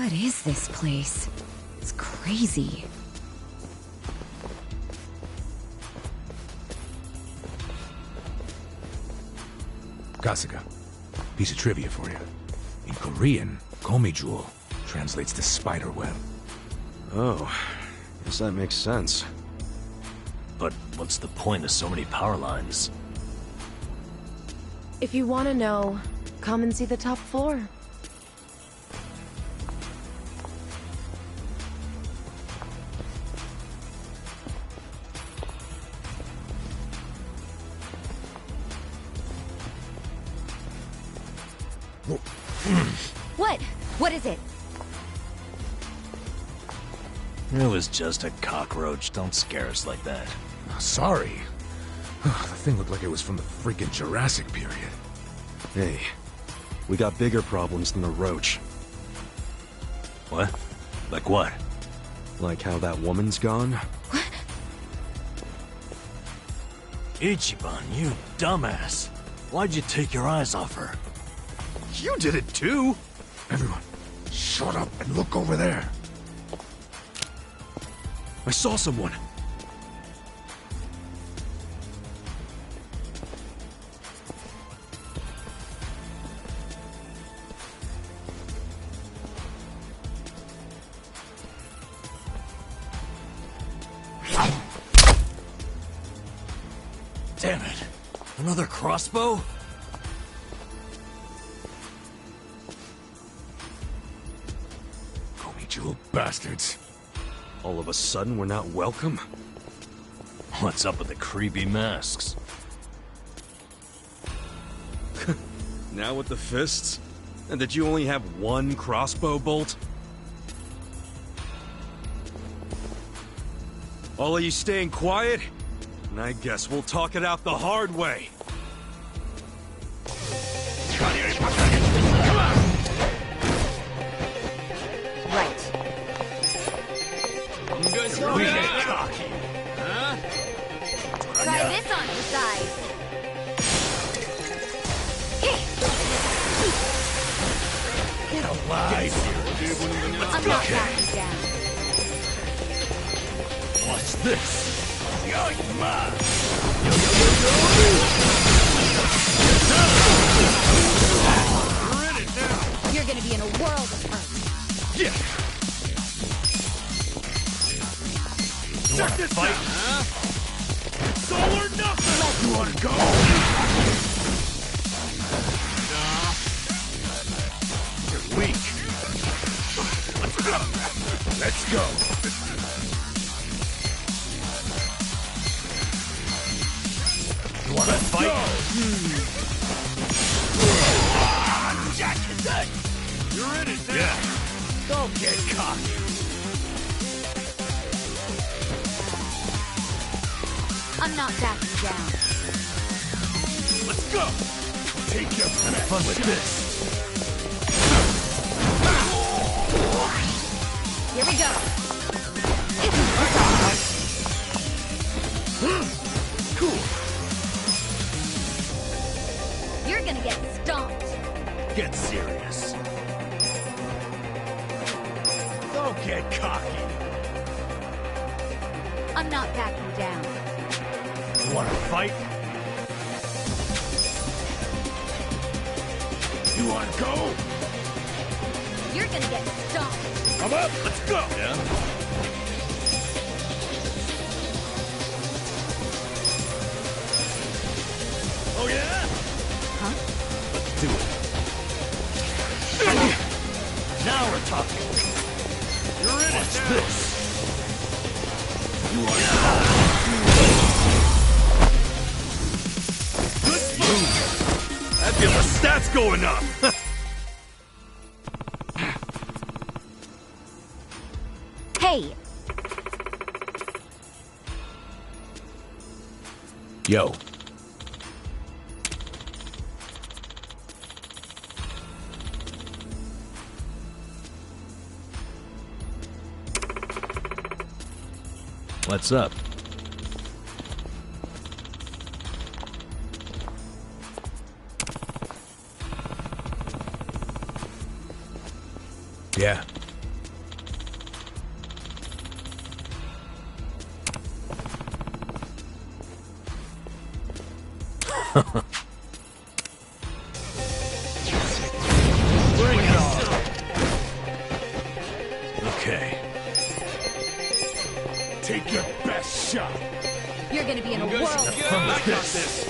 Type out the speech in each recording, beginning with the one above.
What is this place? It's crazy. Kasuga, piece of trivia for you. In Korean, Geomijul translates to spider web. Oh, guess that makes sense. But what's the point of so many power lines? If you want to know, come and see the top floor. What? What is it? It was just a cockroach. Don't scare us like that. Sorry. The thing looked like it was from the freaking Jurassic period. Hey, we got bigger problems than a roach. What? Like what? Like how that woman's gone? Ichiban, you dumbass. Why'd you take your eyes off her? You did it too! Everyone, shut up and look over there. I saw someone. Damn it. Another crossbow? Geomijul bastards. All of a sudden, we're not welcome? What's up with the creepy masks? Now with the fists? And that you only have one crossbow bolt? All of you staying quiet? And I guess we'll talk it out the hard way. Right. We get cocky. Try this on your side. Get alive here. I'm not backing down. Watch this. You're gonna be in a world of hurt. Yeah. You wanna fight? Huh? It's all or nothing. You wanna go? Nah. You're weak. Let's go. You wanna fight? You're in it now. Yeah. Don't get cocky. I'm not backing down. Let's go. Take your Fun with this. Here we go. Cool. You're gonna get stomped. Get serious. Don't get cocky. I'm not backing down. You wanna fight? You wanna go? You're gonna get stomped. Come up. Let's go. Yeah. Oh yeah? Huh? Let's do it. Now we're talking. You're in it now. This. You are good move. I feel the stats going up. Hey, Yo. What's up? Yeah, Bring it on. Okay. Take your best shot. You're gonna be in a world of I got this.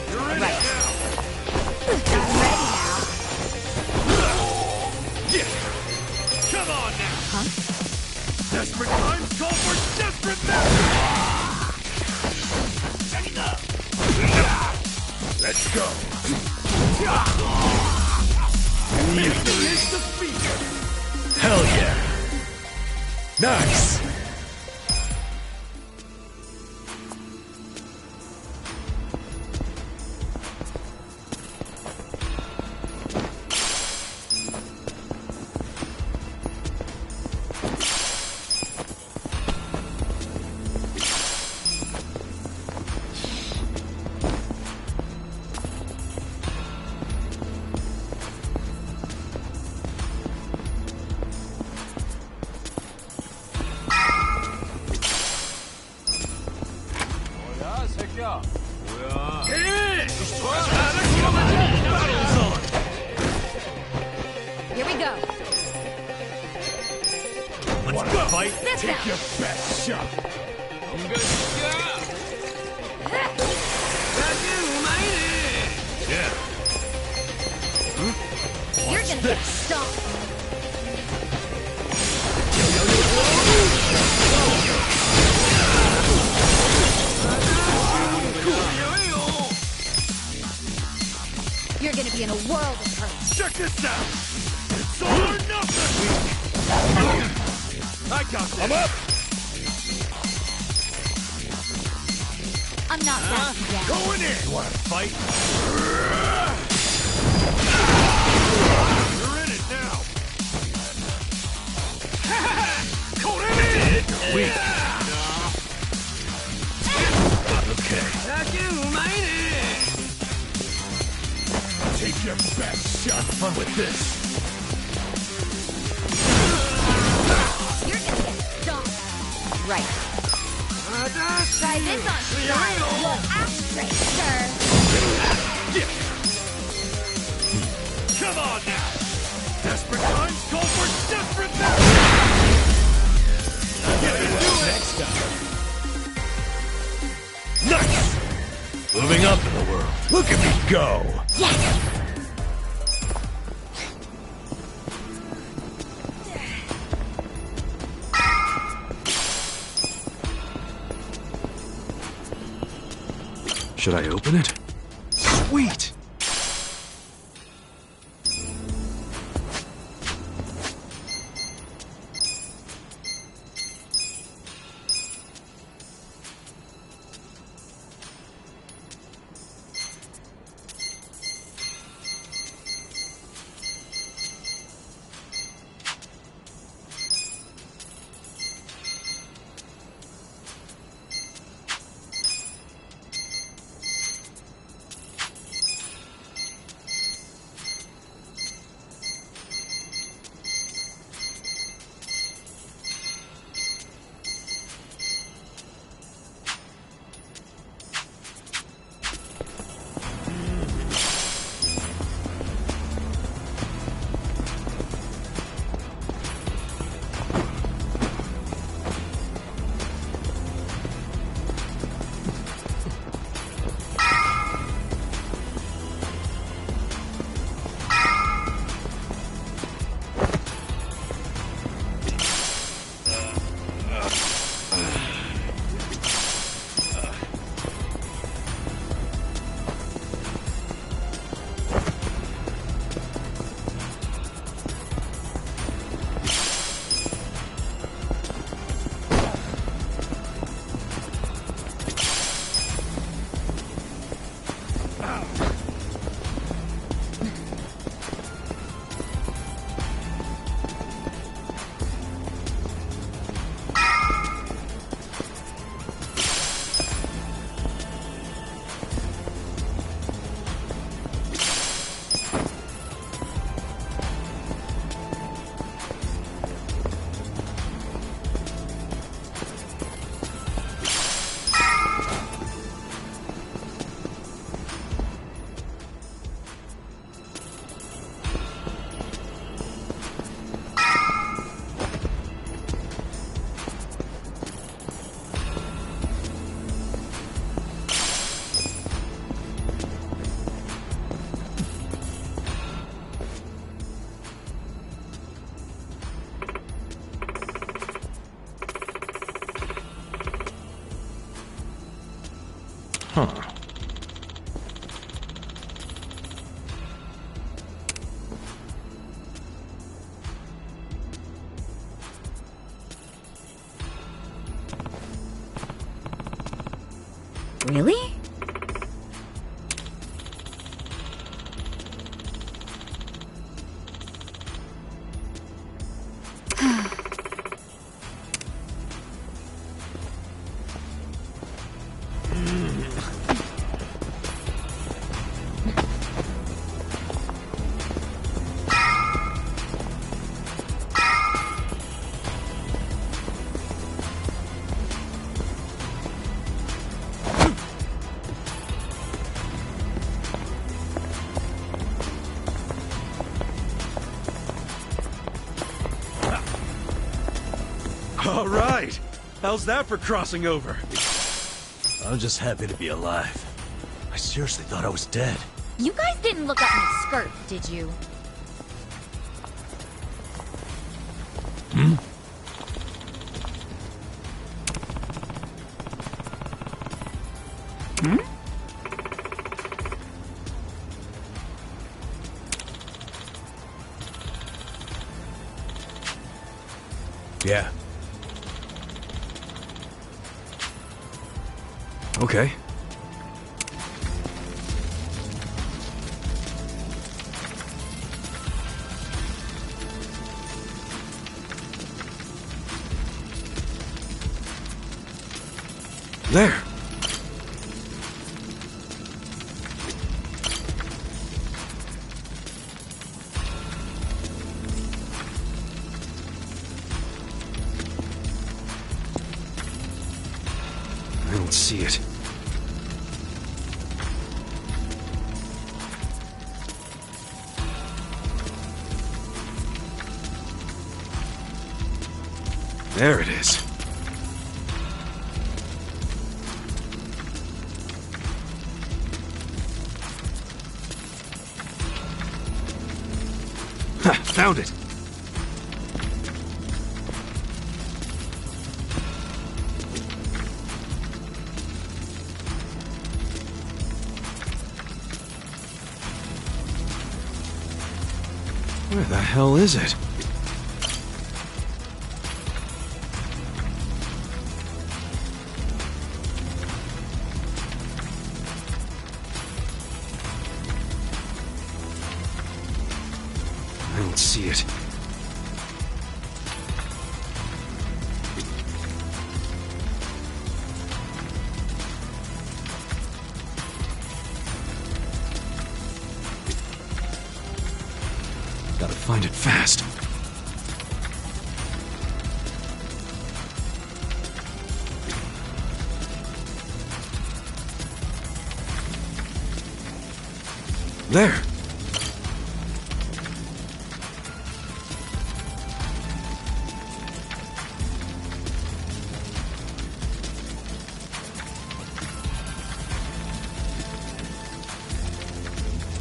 You're ready Right. now. I'm ready now. Yeah. Come on now. Huh? Desperate times call for desperate measures. Let's go. Victory is defeated. Hell yeah. Nice. Here we go. Let's go. Fight. This Take out. your best shot. Yeah. You're gonna get stomped. You're gonna be in a world of hurt. Check this out. It's all or nothing. I got this. I'm up. I'm not backing down. Going in. You want to fight? You're in it now. Weak. Okay. Take your best shot. Fun with this. You're gonna get stomped. Right. Try this on style. Well, act straight, sir. Come on now. Desperate times call for desperate measures. Get it next time. Nice. Moving up in the world. Look at me go. Yes! Should I open it? Sweet! Huh. Really? All right. How's that for crossing over? I'm just happy to be alive. I seriously thought I was dead. You guys didn't look up my skirt, did you? Yeah. Okay. There. I don't see it. There it is. Ha! Found it! Where the hell is it? I don't see it. Gotta find it fast. There.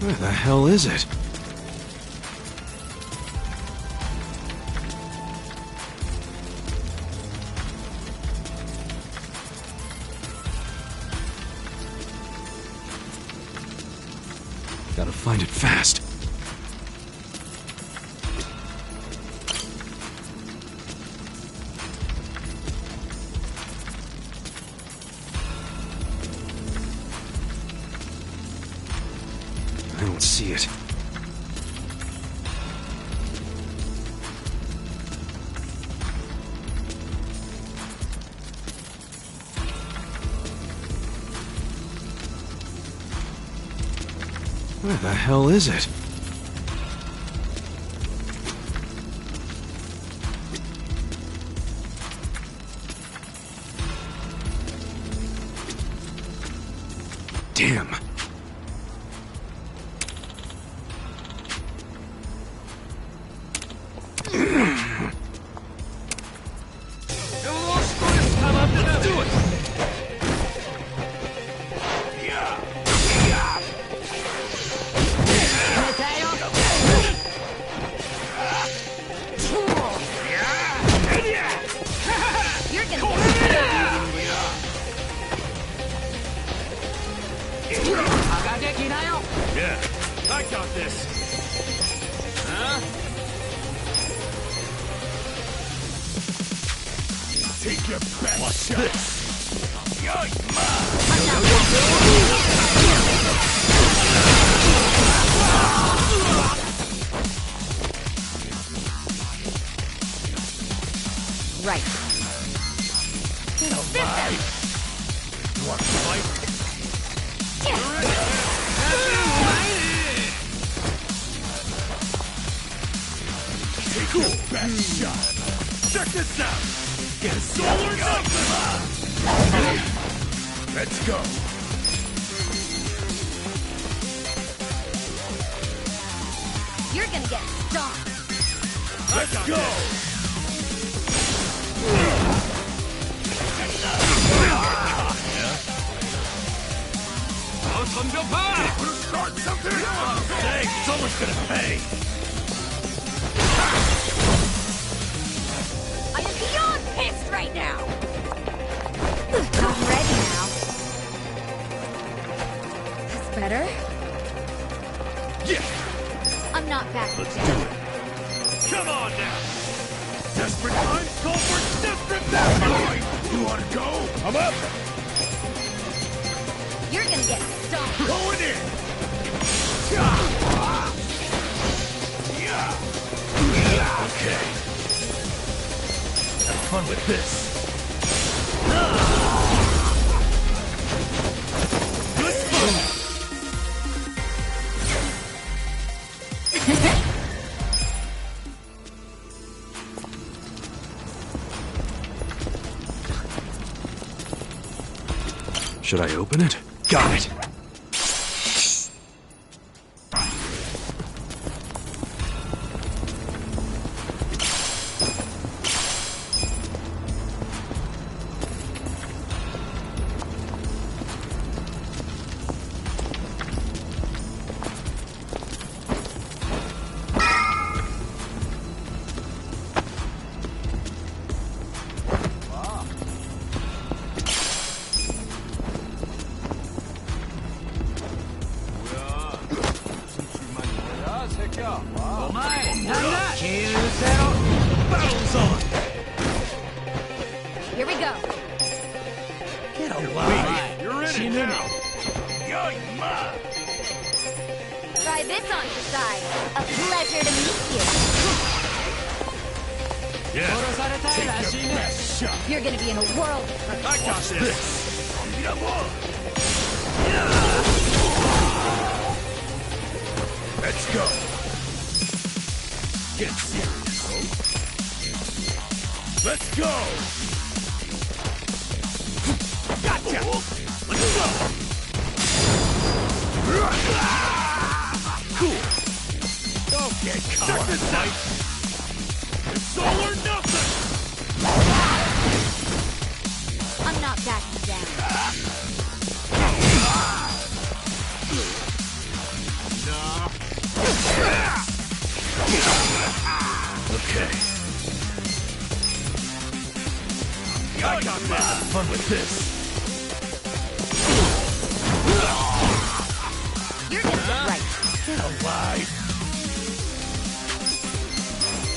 Where the hell is it? Gotta find it fast. I don't see it. Where the hell is it? Damn. Let's do it! Yeah, I got this. Huh? Take your best shot. This? Right. Get alive. You want to fight? Take your best shot. Check this out. Get a solar nothing. Let's go. You're gonna get stomped. Let's go. Start something. Dang, someone's gonna pay. I am beyond pissed right now. I'm ready now. That's better. Yeah. I'm not backing Let's down. do it. Come on now. Desperate times call for desperate measures. You wanna go? I'm up. You're gonna get stomped. Going in. Okay. Have fun with this. Should I open it? Got it. Battle's on. Here we go. Get alive. You're in it now. Try this on your side. A pleasure to meet you. Yeah. Take your best shot. You're gonna be in a whirl. I got this. Let's go. Get serious. Let's go. Gotcha. Let's go. Cool. Don't get caught. Check this out. It's all or nothing. I'm not backing down. Okay. I got this. Have fun with this. You're gonna get right. Get alive.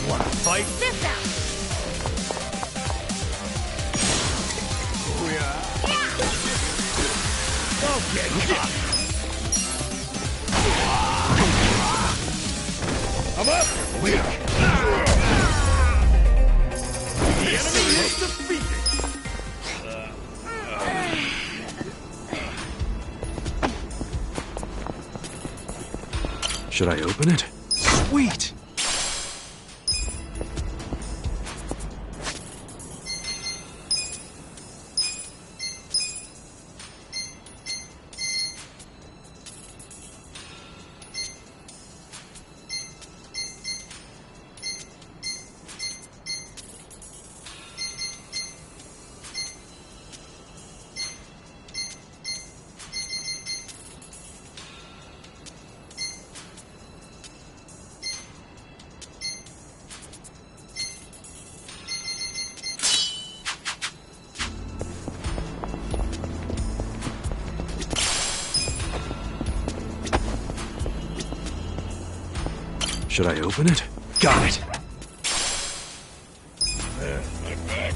Wanna fight? This out. Don't get caught. I'm up. We are. The enemy is defeated. Should I open it? Sweet! Should I open it? Got it. My back.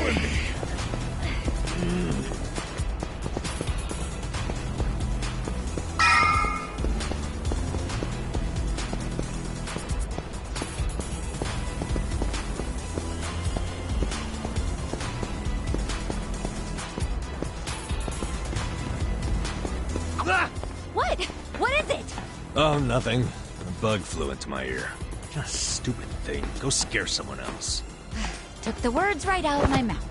With me. What? What is it? Oh, nothing. A bug flew into my ear. A stupid thing. Go scare someone else. Took the words right out of my mouth.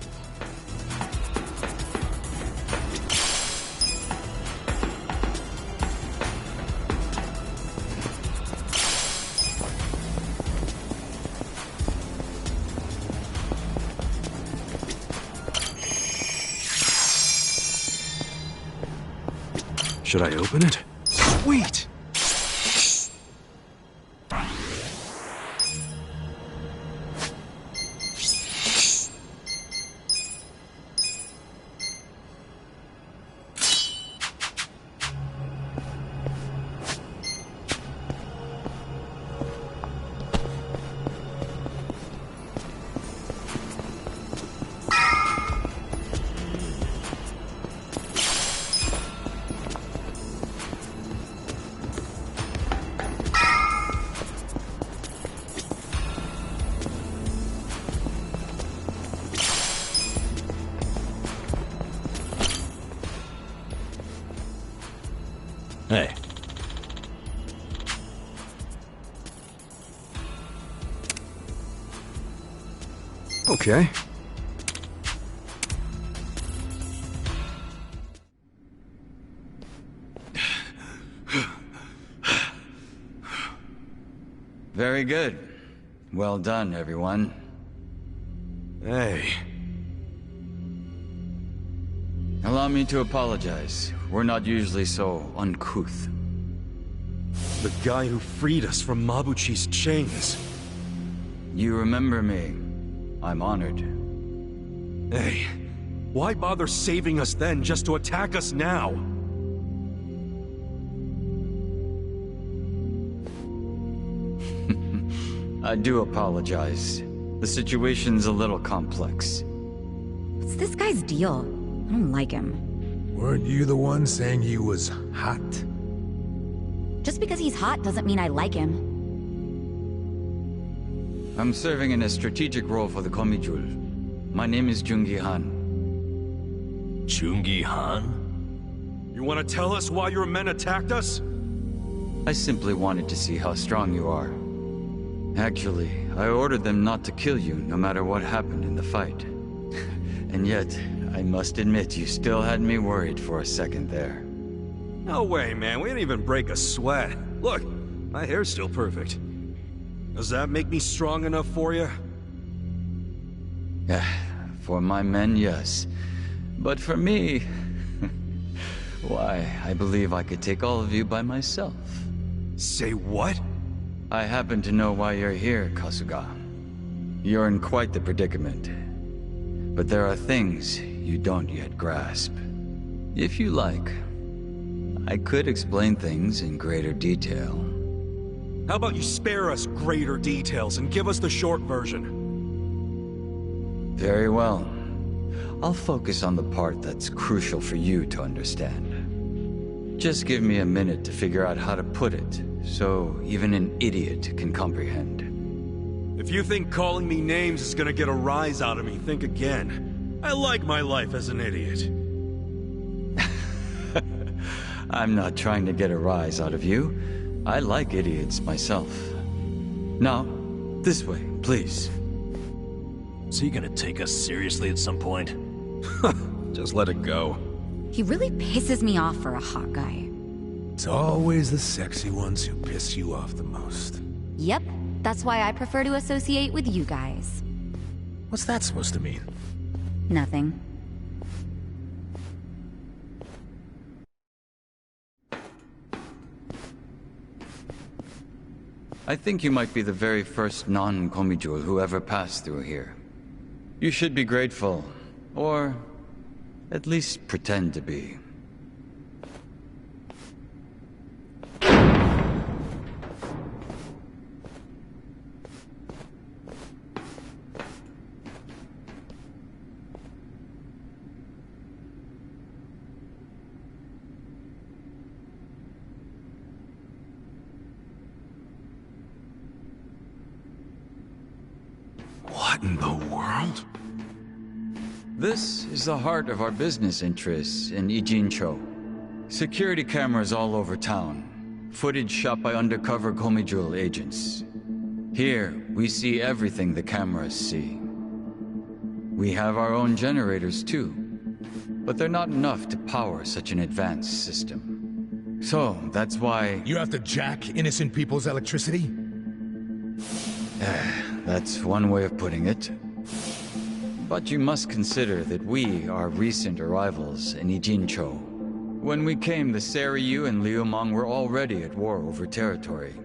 Should I open it? Sweet! Hey. Okay. Very good. Well done, everyone. Hey. Allow me to apologize. We're not usually so uncouth. The guy who freed us from Mabuchi's chains. You remember me. I'm honored. Hey, why bother saving us then just to attack us now? I do apologize. The situation's a little complex. What's this guy's deal? I don't like him. Weren't you the one saying he was hot? Just because he's hot doesn't mean I like him. I'm serving in a strategic role for the Geomijul. My name is Jungi Han. Jungi Han? You want to tell us why your men attacked us? I simply wanted to see how strong you are. Actually, I ordered them not to kill you no matter what happened in the fight. And yet, I must admit you still had me worried for a second there. No way, man. We didn't even break a sweat. Look, my hair's still perfect. Does that make me strong enough for you? For my men, yes. But for me... why, I believe I could take all of you by myself. Say what? I happen to know why you're here, Kasuga. You're in quite the predicament. But there are things you don't yet grasp. If you like, I could explain things in greater detail. How about you spare us greater details and give us the short version? Very well. I'll focus on the part that's crucial for you to understand. Just give me a minute to figure out how to put it, so even an idiot can comprehend. If you think calling me names is gonna get a rise out of me, think again. I like my life as an idiot. I'm not trying to get a rise out of you. I like idiots myself. Now, this way, please. Is he gonna take us seriously at some point? Just let it go. He really pisses me off for a hot guy. It's always the sexy ones who piss you off the most. Yep, that's why I prefer to associate with you guys. What's that supposed to mean? Nothing. I think you might be the very first non-Geomijul who ever passed through here. You should be grateful, or at least pretend to be. in the world? This is the heart of our business interests in Ijincho. Security cameras all over town. Footage shot by undercover Geomijul agents. Here, we see everything the cameras see. We have our own generators too, but they're not enough to power such an advanced system. So, that's why... You have to jack innocent people's electricity? That's one way of putting it. But you must consider that we are recent arrivals in Ijincho. When we came, the Seiryu and Liumang were already at war over territory.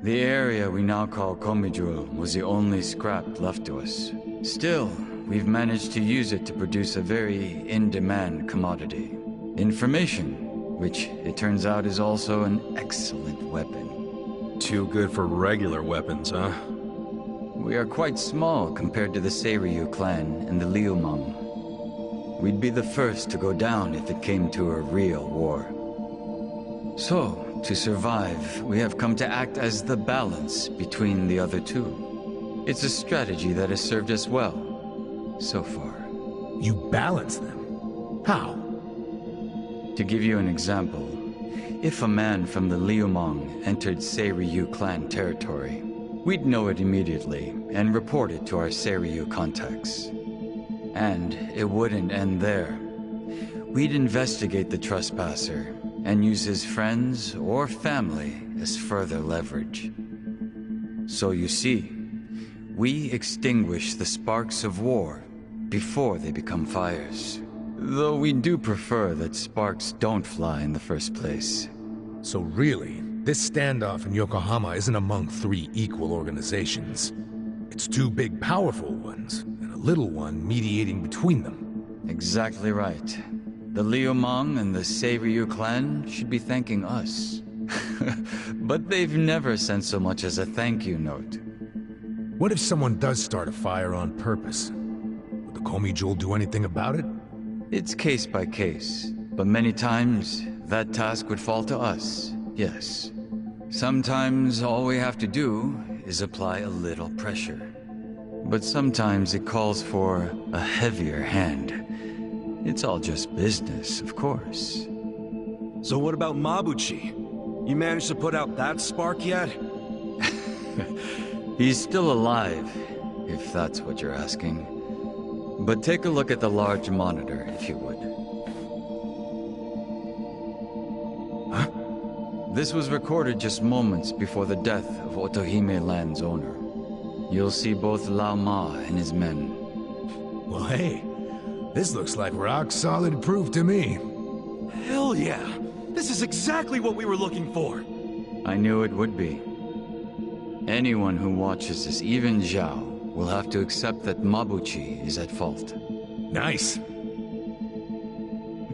The area we now call Geomijul was the only scrap left to us. Still, we've managed to use it to produce a very in-demand commodity. Information, which it turns out is also an excellent weapon. Too good for regular weapons, huh? We are quite small compared to the Seiryu clan and the Liumang. We'd be the first to go down if it came to a real war. So, to survive, we have come to act as the balance between the other two. It's a strategy that has served us well, so far. You balance them? How? To give you an example, if a man from the Liumang entered Seiryu clan territory, we'd know it immediately and report it to our Seiryu contacts. And it wouldn't end there. We'd investigate the trespasser and use his friends or family as further leverage. So you see, we extinguish the sparks of war before they become fires. Though we do prefer that sparks don't fly in the first place. So really, this standoff in Yokohama isn't among three equal organizations. It's two big, powerful ones, and a little one mediating between them. Exactly right. The Liumang and the Seiryu clan should be thanking us. But they've never sent so much as a thank you note. What if someone does start a fire on purpose? Would the Geomijul do anything about it? It's case by case, but many times that task would fall to us, yes. Sometimes all we have to do is apply a little pressure. But sometimes it calls for a heavier hand. It's all just business, of course. So what about Mabuchi? You managed to put out that spark yet? He's still alive, if that's what you're asking. But take a look at the large monitor, if you would. Huh? This was recorded just moments before the death of Otohime Land's owner. You'll see both Lao Ma and his men. Well, hey, this looks like rock-solid proof to me. Hell yeah! This is exactly what we were looking for! I knew it would be. Anyone who watches this, even Zhao, will have to accept that Mabuchi is at fault. Nice.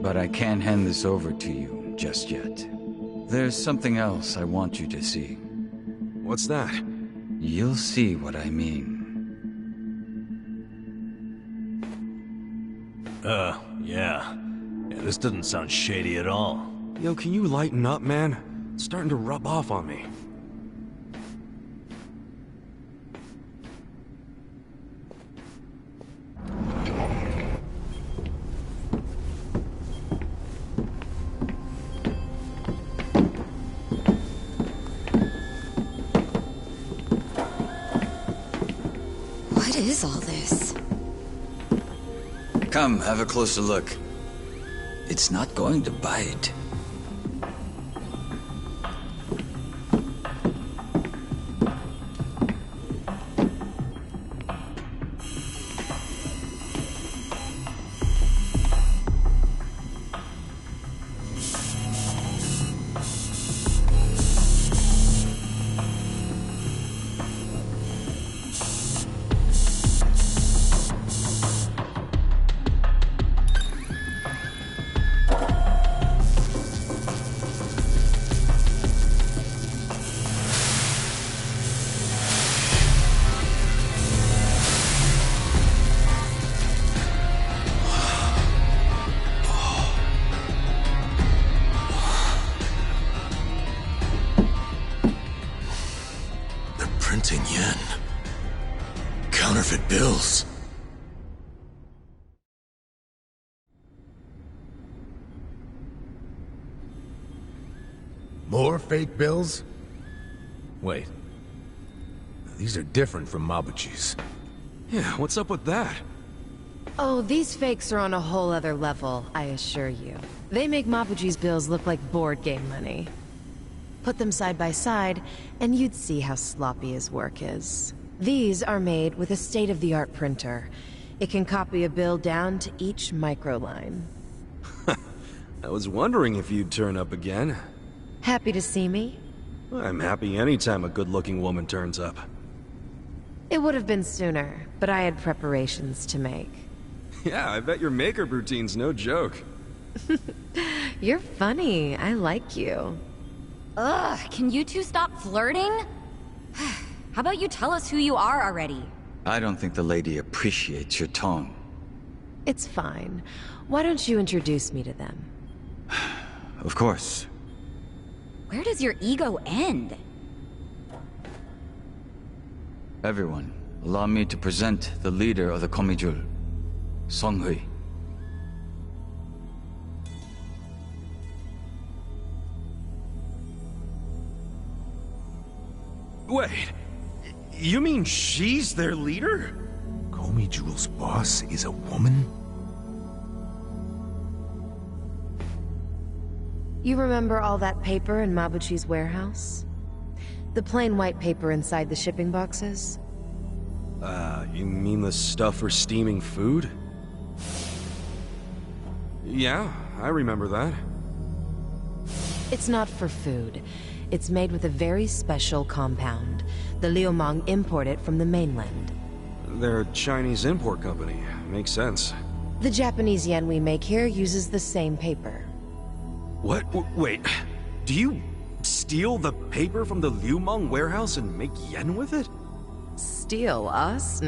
But I can't hand this over to you just yet. There's something else I want you to see. What's that? You'll see what I mean. Yeah, this doesn't sound shady at all. Yo, can you lighten up, man? It's starting to rub off on me. What is all this? Come, have a closer look. It's not going to bite. Counterfeit bills. More fake bills? Wait. These are different from Mabuchi's. Yeah, what's up with that? Oh, these fakes are on a whole other level, I assure you. They make Mabuchi's bills look like board game money. Put them side by side, and you'd see how sloppy his work is. These are made with a state-of-the-art printer. It can copy a bill down to each microline. I was wondering if you'd turn up again. Happy to see me? I'm happy anytime a good-looking woman turns up. It would have been sooner, but I had preparations to make. Yeah, I bet your makeup routine's no joke. You're funny. I like you. Ugh, can you two stop flirting? How about you tell us who you are already? I don't think the lady appreciates your tone. It's fine. Why don't you introduce me to them? Of course. Where does your ego end? Everyone, allow me to present the leader of the Geomijul, Songhui. Wait, you mean she's their leader? Geomijul's boss is a woman? You remember all that paper in Mabuchi's warehouse? The plain white paper inside the shipping boxes? You mean the stuff for steaming food? Yeah, I remember that. It's not for food. It's made with a very special compound. The Liumang import it from the mainland. They're a Chinese import company. Makes sense. The Japanese yen we make here uses the same paper. What? Wait, do you steal the paper from the Liumang warehouse and make yen with it? Steal us?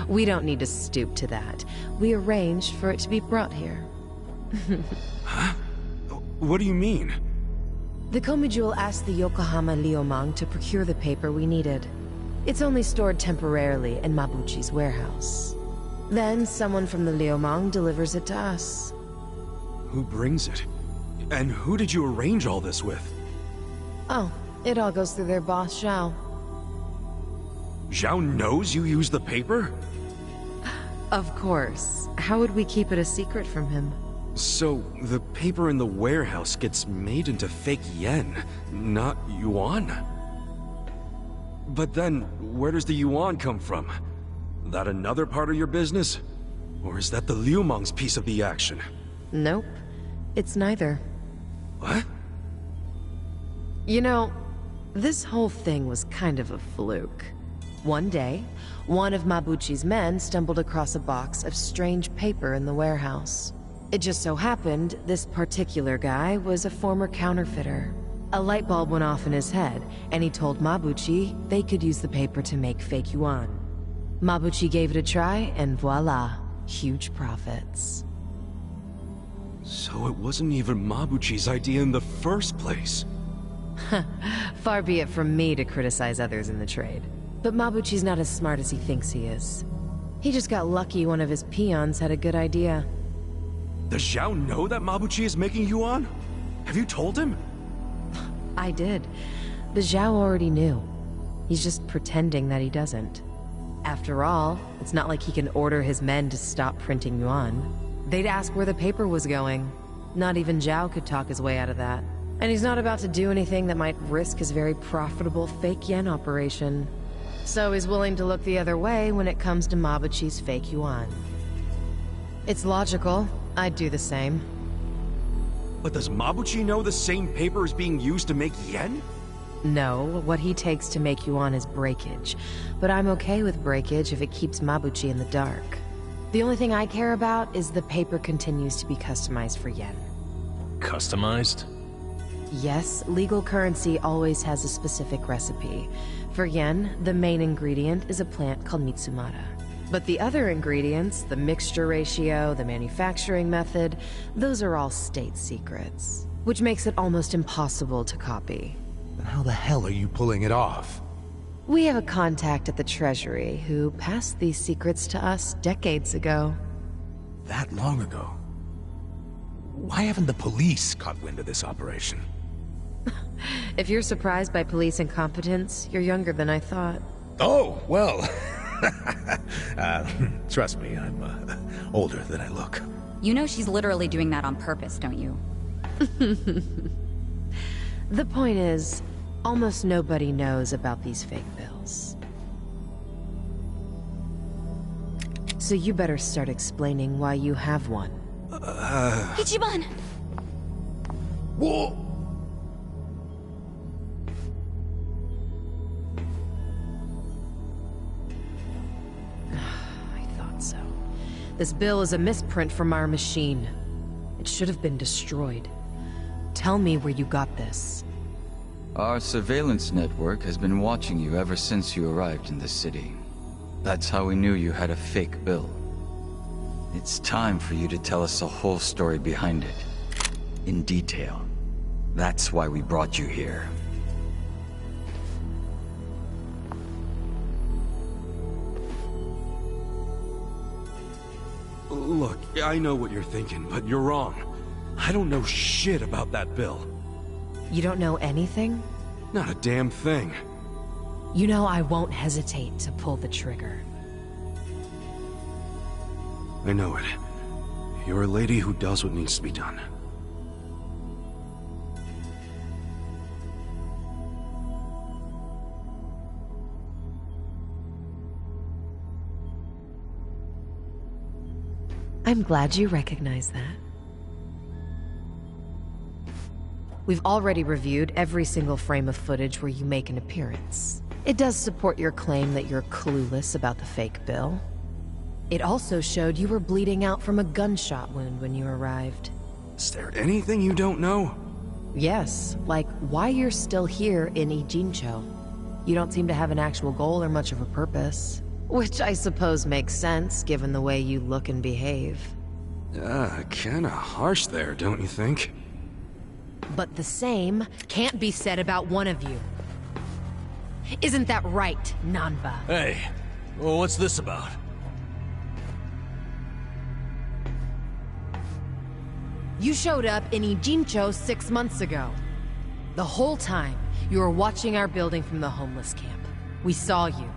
We don't need to stoop to that. We arranged for it to be brought here. Huh? What do you mean? The Geomijul asked the Yokohama Liumang to procure the paper we needed. It's only stored temporarily in Mabuchi's warehouse. Then someone from the Liumang delivers it to us. Who brings it? And who did you arrange all this with? Oh, it all goes through their boss, Zhao. Zhao knows you use the paper? Of course. How would we keep it a secret from him? So, the paper in the warehouse gets made into fake yen, not yuan? But then, where does the yuan come from? That another part of your business? Or is that the Liumang's piece of the action? Nope. It's neither. What? You know, this whole thing was kind of a fluke. One day, one of Mabuchi's men stumbled across a box of strange paper in the warehouse. It just so happened this particular guy was a former counterfeiter. A light bulb went off in his head, and he told Mabuchi they could use the paper to make fake yuan. Mabuchi gave it a try, and voila, huge profits. So it wasn't even Mabuchi's idea in the first place. Far be it from me to criticize others in the trade. But Mabuchi's not as smart as he thinks he is. He just got lucky one of his peons had a good idea. Does Zhao know that Mabuchi is making yuan? Have you told him? I did. But Zhao already knew. He's just pretending that he doesn't. After all, it's not like he can order his men to stop printing yuan. They'd ask where the paper was going. Not even Zhao could talk his way out of that. And he's not about to do anything that might risk his very profitable fake yen operation. So he's willing to look the other way when it comes to Mabuchi's fake yuan. It's logical. I'd do the same. But does Mabuchi know the same paper is being used to make yen? No, what he takes to make yuan is breakage. But I'm okay with breakage if it keeps Mabuchi in the dark. The only thing I care about is the paper continues to be customized for yen. Customized? Yes, legal currency always has a specific recipe. For yen, the main ingredient is a plant called Mitsumara. But the other ingredients, the mixture ratio, the manufacturing method, those are all state secrets, which makes it almost impossible to copy. Then how the hell are you pulling it off? We have a contact at the Treasury who passed these secrets to us decades ago. That long ago? Why haven't the police caught wind of this operation? If you're surprised by police incompetence, you're younger than I thought. Oh, well. Trust me, I'm older than I look. You know she's literally doing that on purpose, don't you? The point is, almost nobody knows about these fake bills. So you better start explaining why you have one. Ichiban! Whoa! I thought so. This bill is a misprint from our machine. It should have been destroyed. Tell me where you got this. Our surveillance network has been watching you ever since you arrived in the city. That's how we knew you had a fake bill. It's time for you to tell us the whole story behind it. In detail. That's why we brought you here. Look, I know what you're thinking, but you're wrong. I don't know shit about that bill. You don't know anything? Not a damn thing. You know I won't hesitate to pull the trigger. I know it. You're a lady who does what needs to be done. I'm glad you recognize that. We've already reviewed every single frame of footage where you make an appearance. It does support your claim that you're clueless about the fake bill. It also showed you were bleeding out from a gunshot wound when you arrived. Is there anything you don't know? Yes, like why you're still here in Ijincho. You don't seem to have an actual goal or much of a purpose. Which I suppose makes sense, given the way you look and behave. Kinda harsh there, don't you think? But the same can't be said about one of you. Isn't that right, Nanba? Hey, well, what's this about? You showed up in Ijincho 6 months ago. The whole time, you were watching our building from the homeless camp. We saw you.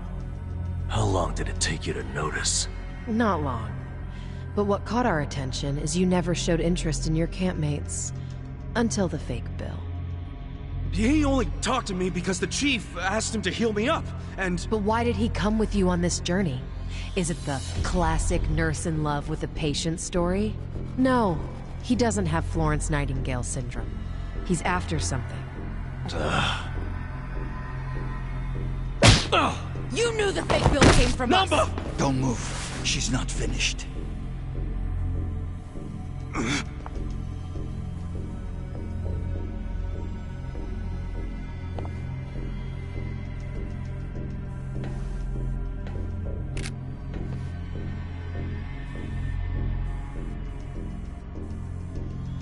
How long did it take you to notice? Not long. But what caught our attention is you never showed interest in your campmates. Until the fake bill. He only talked to me because the chief asked him to heal me up, and... But why did he come with you on this journey? Is it the classic nurse in love with a patient story? No, he doesn't have Florence Nightingale syndrome. He's after something. You knew the fake bill came from us! Don't move. She's not finished.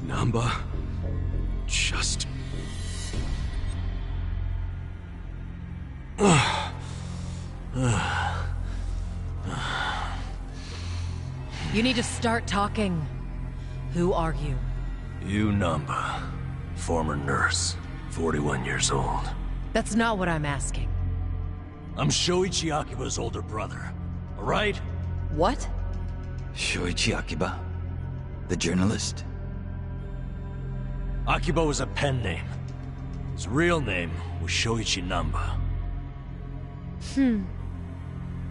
Namba... just... You need to start talking. Who are you? You Namba. Former nurse. 41 years old. That's not what I'm asking. I'm Shoichi Akiba's older brother. Alright? What? Shoichi Akiba? The journalist? Akiba was a pen name. His real name was Shoichi Namba.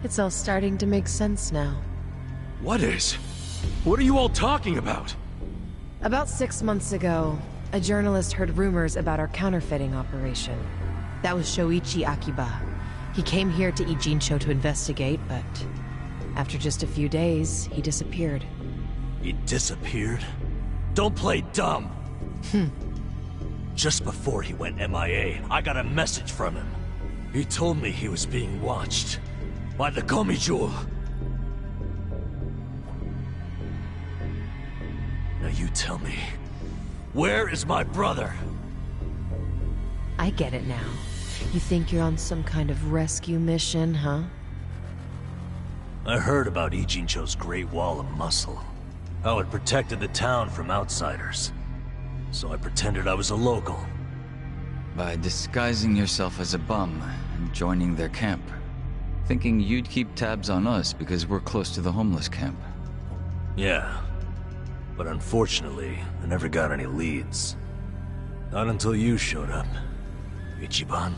It's all starting to make sense now. What is? What are you all talking about? About 6 months ago, a journalist heard rumors about our counterfeiting operation. That was Shoichi Akiba. He came here to Ijincho to investigate, but after just a few days, he disappeared. He disappeared? Don't play dumb! Just before he went MIA, I got a message from him. He told me he was being watched by the Geomijul. Now you tell me, where is my brother? I get it now. You think you're on some kind of rescue mission, huh? I heard about Ichincho's Great Wall of Muscle. How it protected the town from outsiders. So I pretended I was a local. By disguising yourself as a bum and joining their camp. Thinking you'd keep tabs on us because we're close to the homeless camp. Yeah. But unfortunately, I never got any leads. Not until you showed up, Ichiban.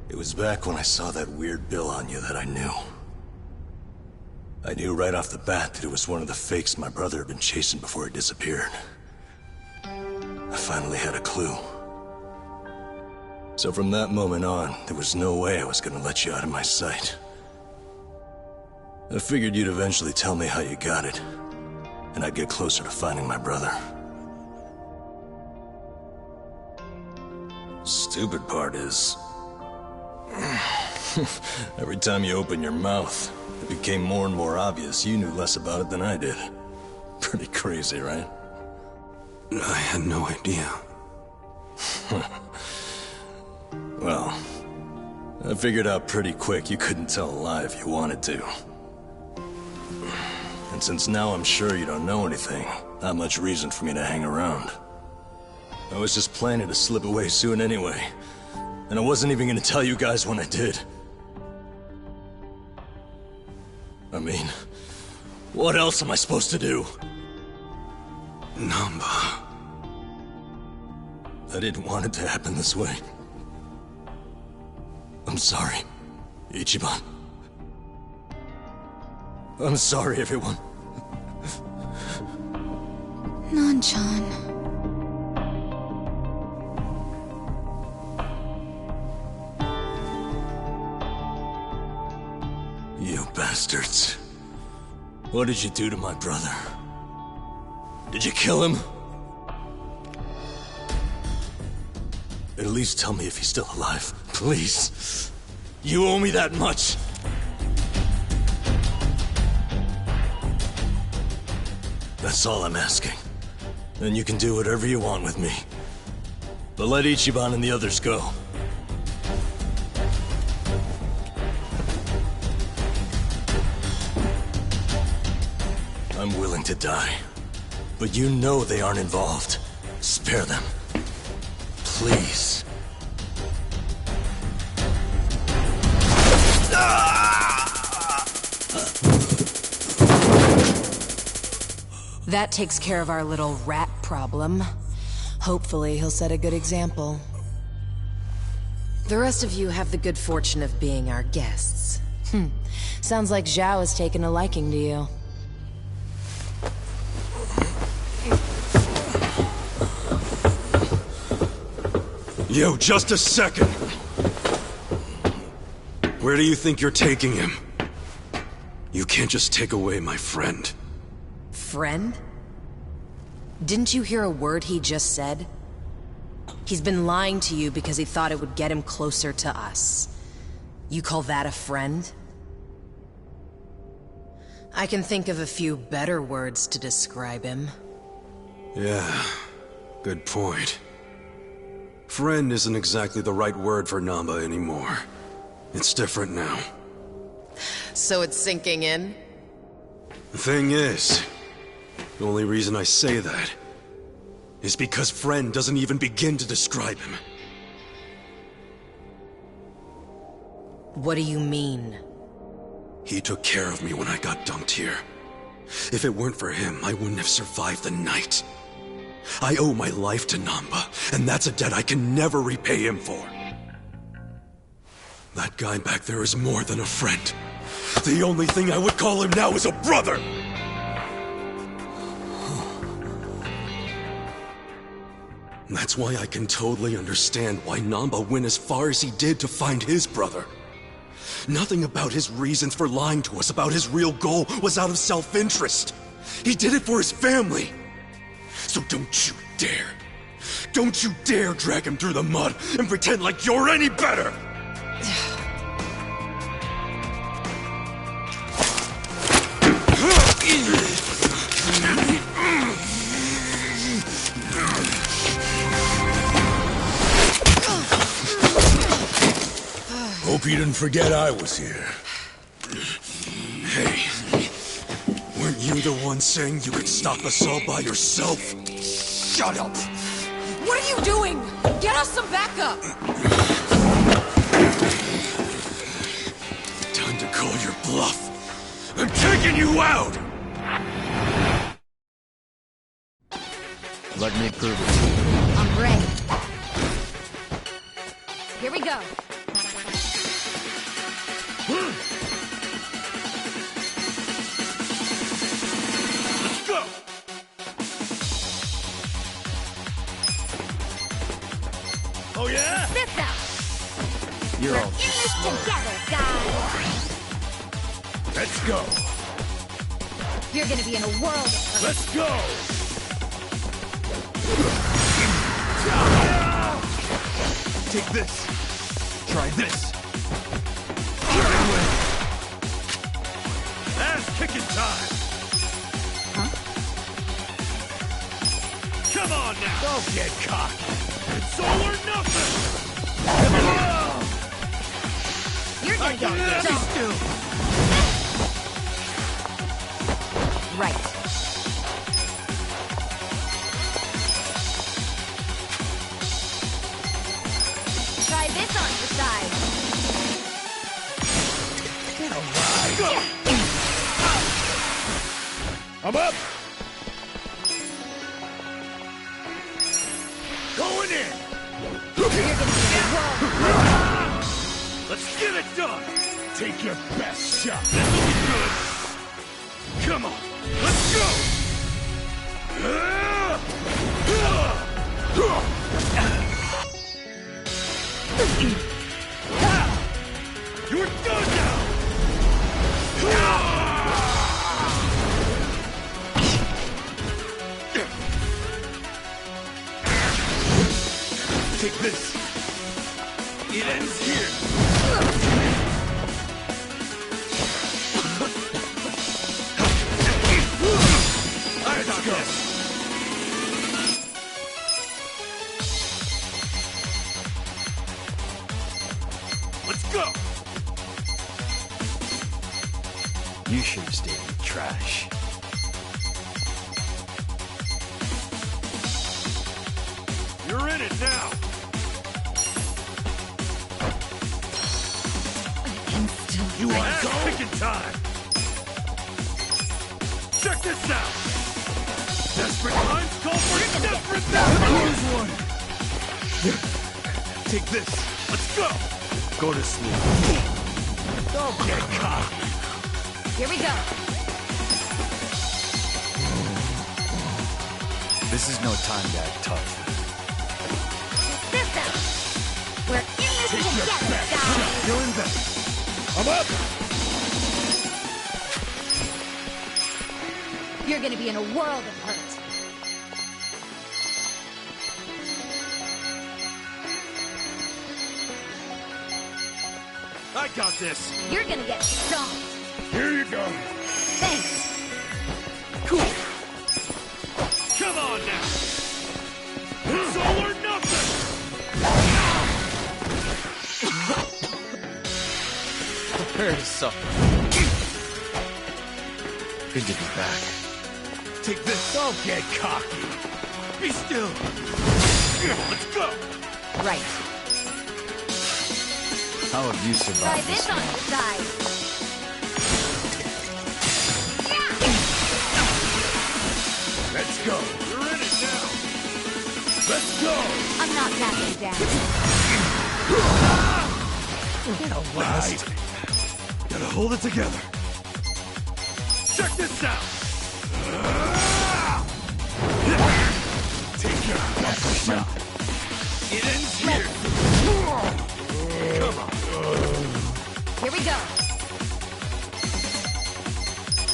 It was back when I saw that weird bill on you that I knew. I knew right off the bat that it was one of the fakes my brother had been chasing before he disappeared. I finally had a clue. So from that moment on, there was no way I was gonna let you out of my sight. I figured you'd eventually tell me how you got it, and I'd get closer to finding my brother. Stupid part is... every time you open your mouth, it became more and more obvious you knew less about it than I did. Pretty crazy, right? I had no idea. Well, I figured out pretty quick you couldn't tell a lie if you wanted to. And since now I'm sure you don't know anything, not much reason for me to hang around. I was just planning to slip away soon anyway, and I wasn't even gonna tell you guys when I did. I mean, what else am I supposed to do? Namba. I didn't want it to happen this way. I'm sorry, Ichiban. I'm sorry, everyone. Nan-chan. You bastards. What did you do to my brother? Did you kill him? At least tell me if he's still alive, please. You owe me that much. That's all I'm asking. Then you can do whatever you want with me. But let Ichiban and the others go. I'm willing to die. But you know they aren't involved. Spare them. Please. That takes care of our little rat problem. Hopefully he'll set a good example. The rest of you have the good fortune of being our guests. Sounds like Zhao has taken a liking to you. Yo, just a second! Where do you think you're taking him? You can't just take away my friend. Friend? Didn't you hear a word he just said? He's been lying to you because he thought it would get him closer to us. You call that a friend? I can think of a few better words to describe him. Yeah, good point. Friend isn't exactly the right word for Namba anymore. It's different now. So it's sinking in? The thing is, the only reason I say that is because friend doesn't even begin to describe him. What do you mean? He took care of me when I got dumped here. If it weren't for him, I wouldn't have survived the night. I owe my life to Namba, and that's a debt I can never repay him for. That guy back there is more than a friend. The only thing I would call him now is a brother! That's why I can totally understand why Namba went as far as he did to find his brother. Nothing about his reasons for lying to us about his real goal was out of self-interest. He did it for his family. So don't you dare drag him through the mud and pretend like you're any better! Hope you didn't forget I was here. Hey, weren't you the one saying you could stop us all by yourself? Shut up! What are you doing? Get us some backup! Time to call your bluff. I'm taking you out! Let me prove it to you. I'm ready. Here we go. Let's go! Oh yeah? This out! You're all In too this slow. together, guys! Let's go. You're gonna be in a world of hurt. Let's go! Take this. Try this. Ass kicking time! Huh? Come on now! Don't get cocky. It's all or nothing! You're gonna get this. dumped. Right. Try this on the side. Go! I'm up. Going in! You're gonna be in a world of hurt. Let's get it done! Take your best shot. This will be good! Come on! Let's go! You're done now! Take this. It ends here! I got this! Let's go! You should have stayed in the trash. You're in it now! You want to go? Kicking time! Check this out! Desperate times call for desperate measures! Here's one. Take this. Let's go! Go to sleep. Don't get cocky. Here we go. This is no time to act tough. This out. We're in this together, guys. You're in bed. I'm up. You're gonna be in a world of hurt. I got this! You're gonna get stomped. Here you go. Thanks. Cool! Come on now! It's all or nothing! Prepare to suffer. Good to be back. Take this. Don't get cocky. Be still. Let's go! Right. How have you Try survived this this on one? the side. Let's go. You're in it now! Let's go. I'm not backing down. Right. Gotta hold it together. Check this out! Take your best shot. It ends here! Come on! Here we go.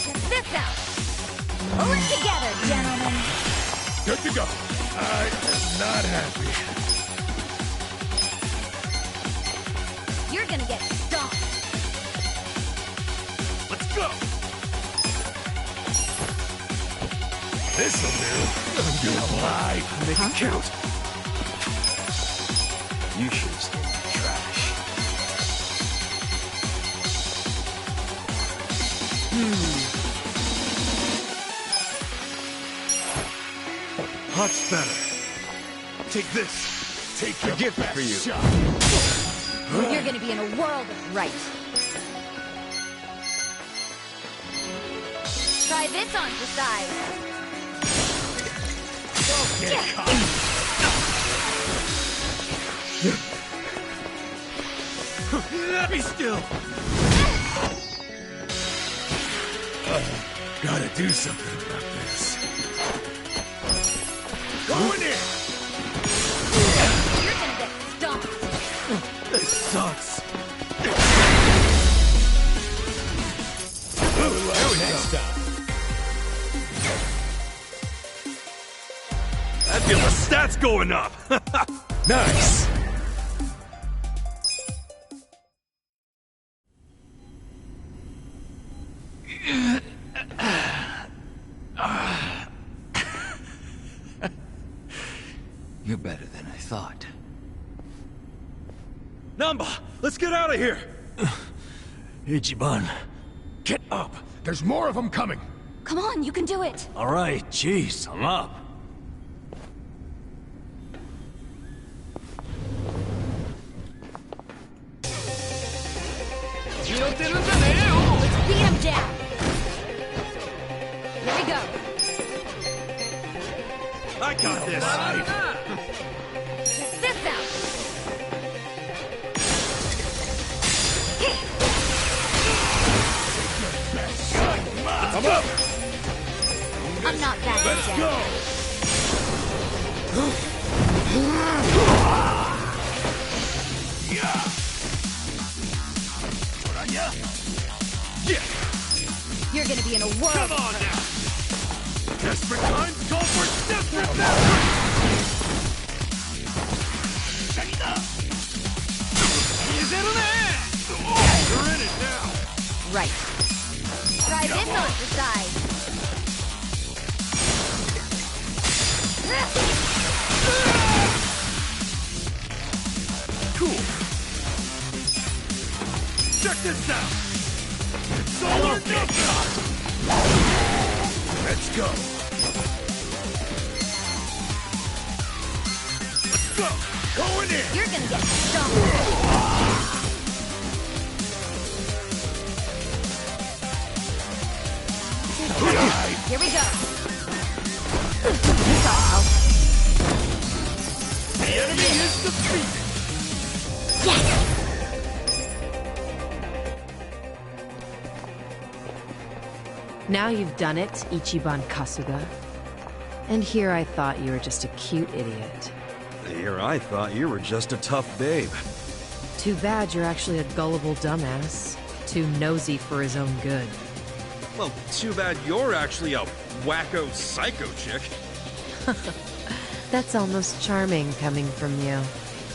Check this out. Pull it together, gentlemen. Good to go. I am not happy. You're gonna get stomped. Let's go! This'll do. I'm gonna lie. Make it count. You should have stayed in the trash. Much better. Take this. Take your gift for you. shot. You're gonna be in a world of right. Try this on for size. Get caught. Be still. Gotta do something about this. Going in. You're gonna get stomped. This sucks. Next time. I feel the stats going up. Nice! You're better than I thought. Namba, let's get out of here. Ichiban. Get up! There's more of them coming! Come on, you can do it. All right, jeez, I'm up. Let's beat him down. Here we go. I got this. Check this out. I'm up. I'm not that Let's dead. go. Yeah. You're gonna be in a world. Come on now. Desperate times call for desperate measures. You're in it now. Right. Try this on for size. Cool. Check this out. Solar Nova. Let's go. Let's go. Going in. You're gonna get stomped. Here we go. This ought to help. The enemy is defeated. Yes! Now you've done it, Ichiban Kasuga. And here I thought you were just a cute idiot. Here I thought you were just a tough babe. Too bad you're actually a gullible dumbass. Too nosy for his own good. Well, too bad you're actually a wacko psycho chick. That's almost charming coming from you.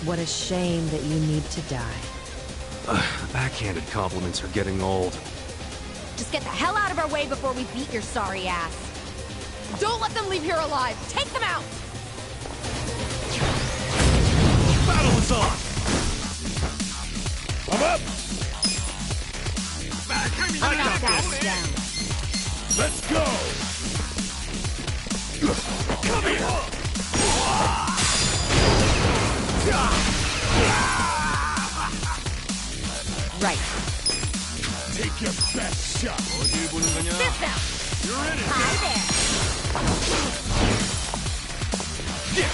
What a shame that you need to die. Backhanded compliments are getting old. Just get the hell out of our way before we beat your sorry ass. Don't let them leave here alive. Take them out. Battle is on. I'm up. I'm not that down. Let's go. Come here. Right. Take your best shot. This out. You're in it. Hi there. Yeah.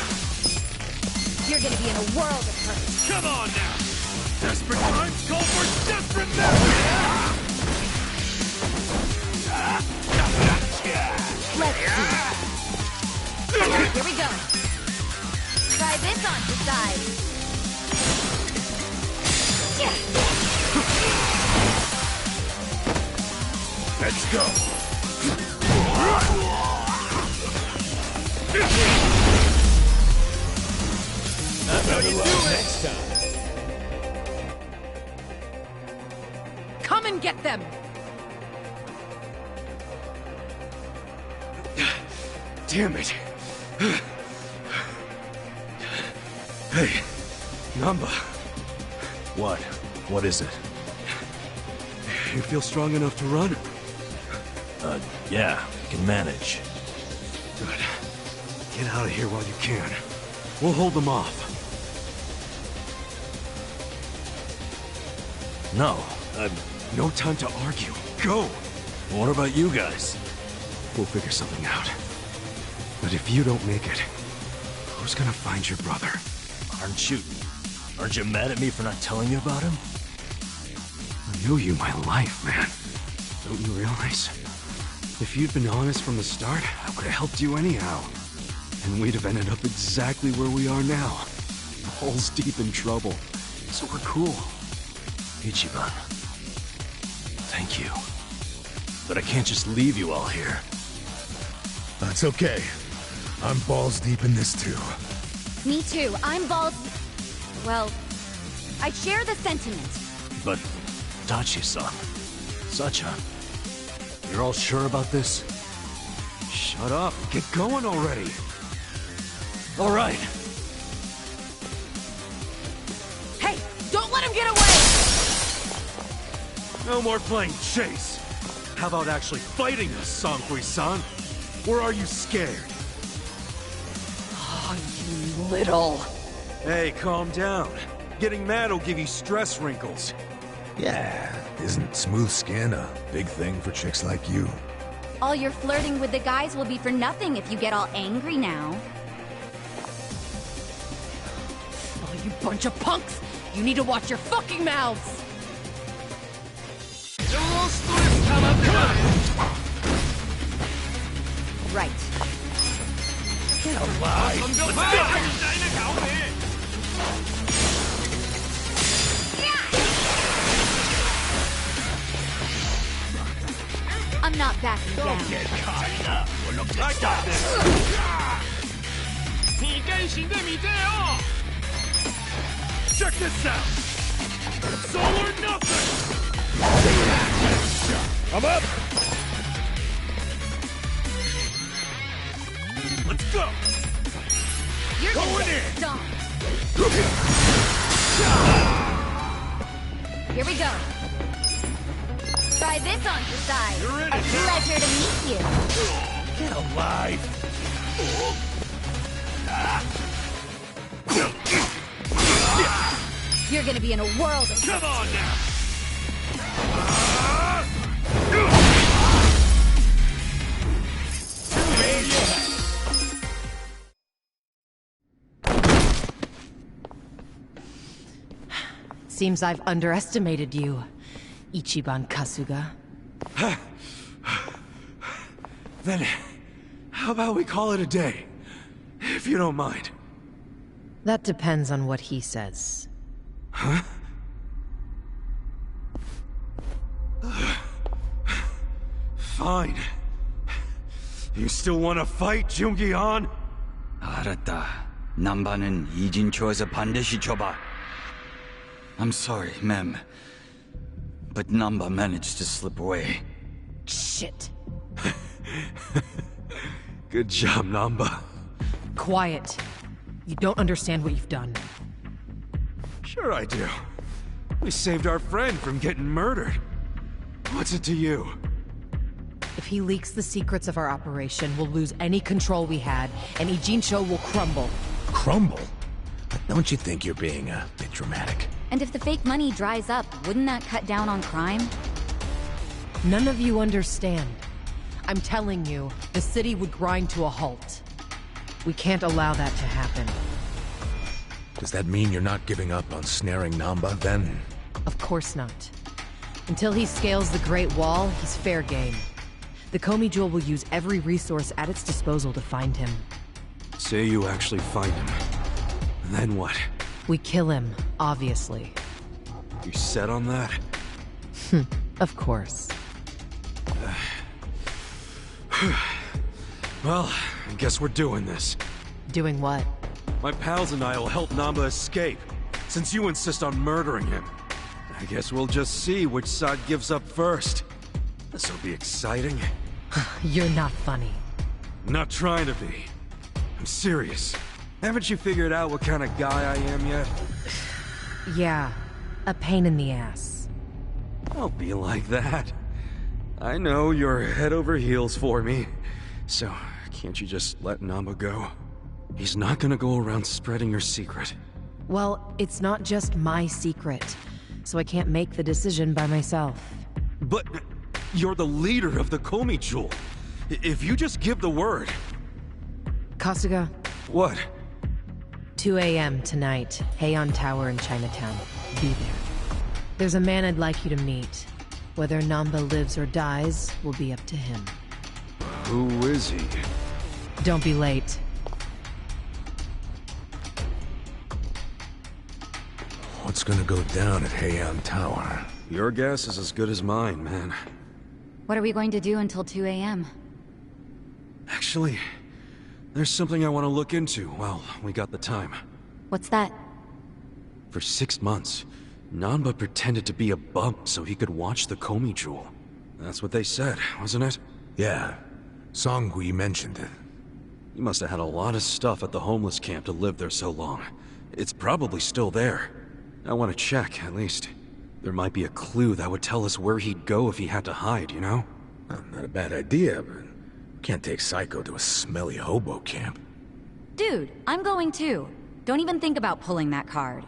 You're gonna be in a world of hurt. Come on now. Desperate times call for desperate measures. Let's do it. Here we go. Try this on for size. Let's go. That's how you do it. Next time. Come and get them! Damn it. Hey, Namba. What? What is it? You feel strong enough to run? Yeah, can manage. Good. Get out of here while you can. We'll hold them off. No, No time to argue. Go! what about you guys? We'll figure something out. But if you don't make it, who's gonna find your brother? Aren't you mad at me for not telling you about him? I owe you my life, man. Don't you realize? If you'd been honest from the start, I would have helped you anyhow. And we'd have ended up exactly where we are now. Balls deep in trouble. So we're cool. Ichiban. Thank you. But I can't just leave you all here. That's okay. I'm balls deep in this too. Me too. I'm balls... Well, I share the sentiment. But, Tachi-san, Sacha, you're all sure about this? Shut up. Get going already. All right. Hey, don't let him get away! No more playing chase. How about actually fighting us, Sangui-san? Or are you scared? Oh, you little... Hey, calm down. Getting mad will give you stress wrinkles. Yeah, isn't smooth skin a big thing for chicks like you? All your flirting with the guys will be for nothing if you get all angry now. Oh, you bunch of punks! You need to watch your fucking mouths! Right. Get alive! I'm not backing down. I got this. 你该醒的米队哦 Check this out. It's all or nothing. I'm up. Let's go. You're Going gonna get in. stomped. Here we go. Try this on the side. You're in A it now. pleasure to meet you. Get alive! You're gonna be in a world of... Come on now. Seems I've underestimated you, Ichiban Kasuga. Then, how about we call it a day? If you don't mind. That depends on what he says. Huh? Fine. You still want to fight, Jungi-han? 알았다. 남바는 이진초에서 반드시 줘봐. I'm sorry, ma'am. But Namba managed to slip away. Shit. Good job, Namba. Quiet. You don't understand what you've done. Sure I do. We saved our friend from getting murdered. What's it to you? If he leaks the secrets of our operation, we'll lose any control we had, and Ijincho will crumble. Crumble? Don't you think you're being a bit dramatic? And if the fake money dries up, wouldn't that cut down on crime? None of you understand. I'm telling you, the city would grind to a halt. We can't allow that to happen. Does that mean you're not giving up on snaring Namba, then? Of course not. Until he scales the Great Wall, he's fair game. The Geomijul will use every resource at its disposal to find him. Say you actually find him. Then what? We kill him, obviously. You set on that? Of course. Well, I guess we're doing this. Doing what? My pals and I will help Namba escape, since you insist on murdering him. I guess we'll just see which side gives up first. This'll be exciting. You're not funny. I'm not trying to be. I'm serious. Haven't you figured out what kind of guy I am yet? Yeah, a pain in the ass. Don't be like that. I know you're head over heels for me. So, can't you just let Namba go? He's not gonna go around spreading your secret. Well, it's not just my secret, so I can't make the decision by myself. But you're the leader of the Geomijul. If you just give the word... Kasuga. What? 2 a.m. tonight, Heian Tower in Chinatown. Be there. There's a man I'd like you to meet. Whether Namba lives or dies will be up to him. Who is he? Don't be late. What's gonna go down at Heian Tower? Your guess is as good as mine, man. What are we going to do until 2 a.m.? Actually, there's something I want to look into while we got the time. What's that? For 6 months, Namba pretended to be a bump so he could watch the Geomijul. That's what they said, wasn't it? Yeah. Songhui mentioned it. He must have had a lot of stuff at the homeless camp to live there so long. It's probably still there. I want to check, at least. There might be a clue that would tell us where he'd go if he had to hide, you know? Not a bad idea, but can't take Psycho to a smelly hobo camp. Dude, I'm going too. Don't even think about pulling that card.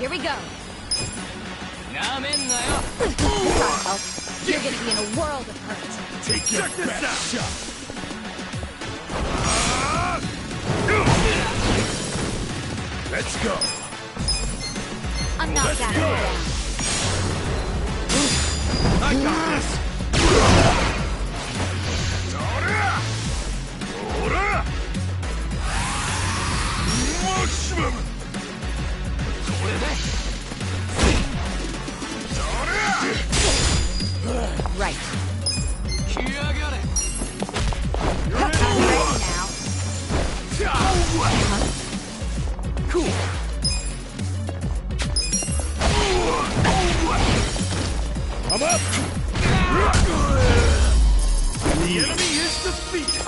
Here we go. You're gonna be in a world of hurt. Take your best shot. Let's go. I'm not that down. I got this. Right. I'm ready now. Cool. I'm up. The enemy is defeated.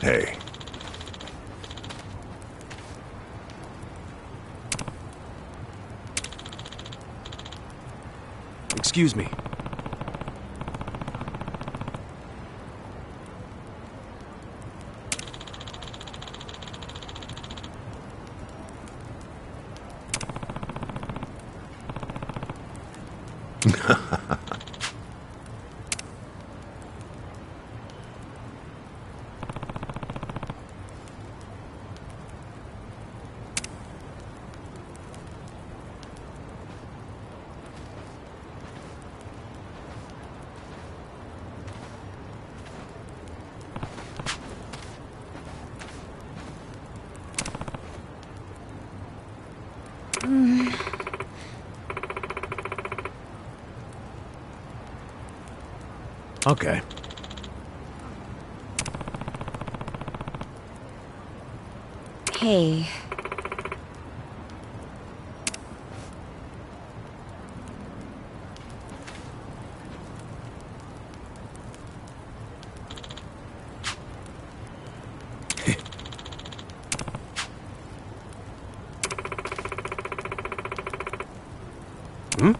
Hey. Excuse me. Okay. Hey. Hmm?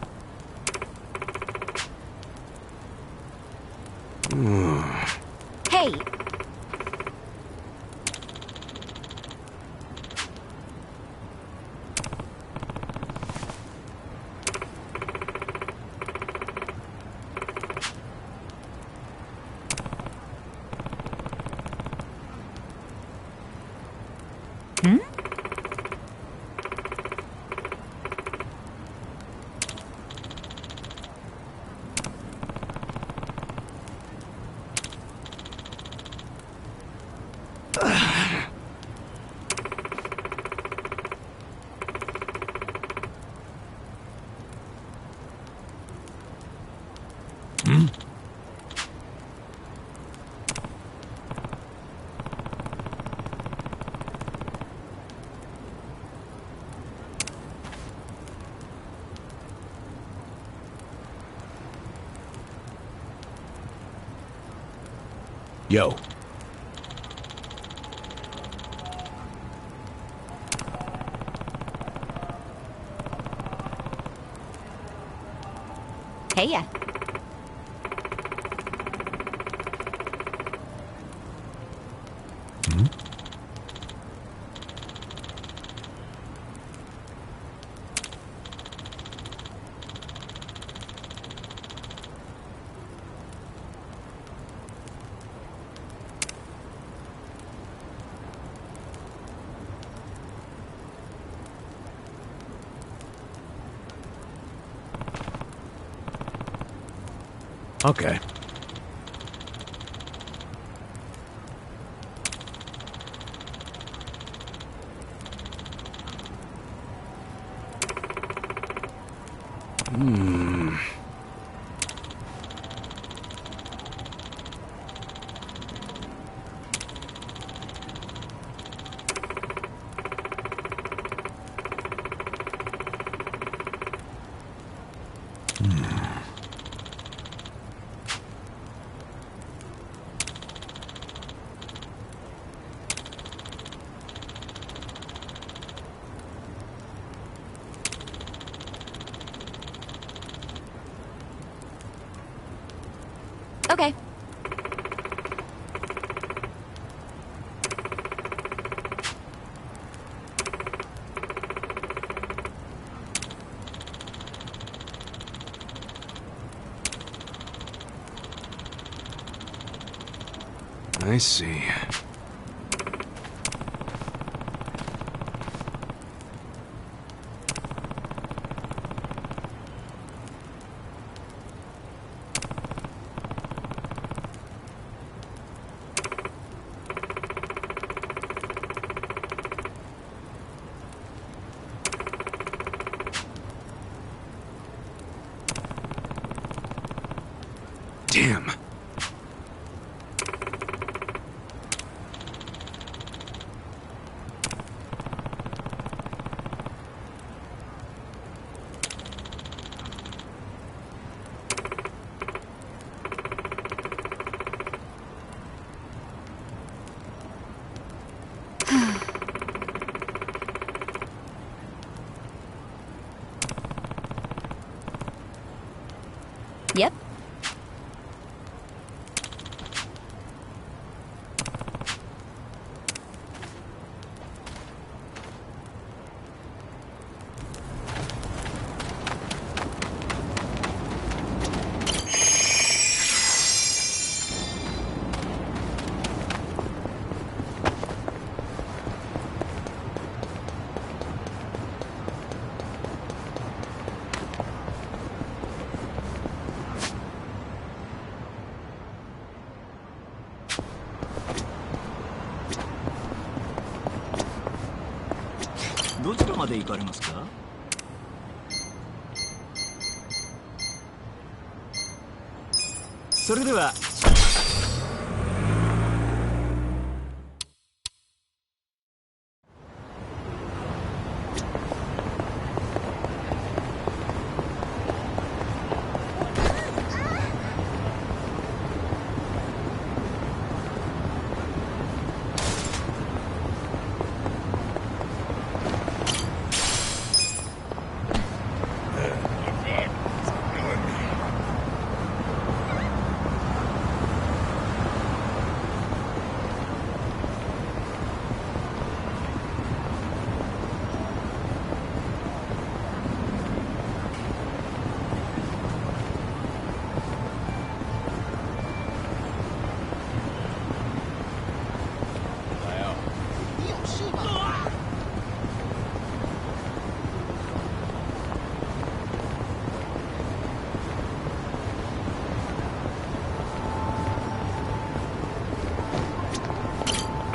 Hey. Yo. Hey. Okay. Okay. I see. Damn. Yep.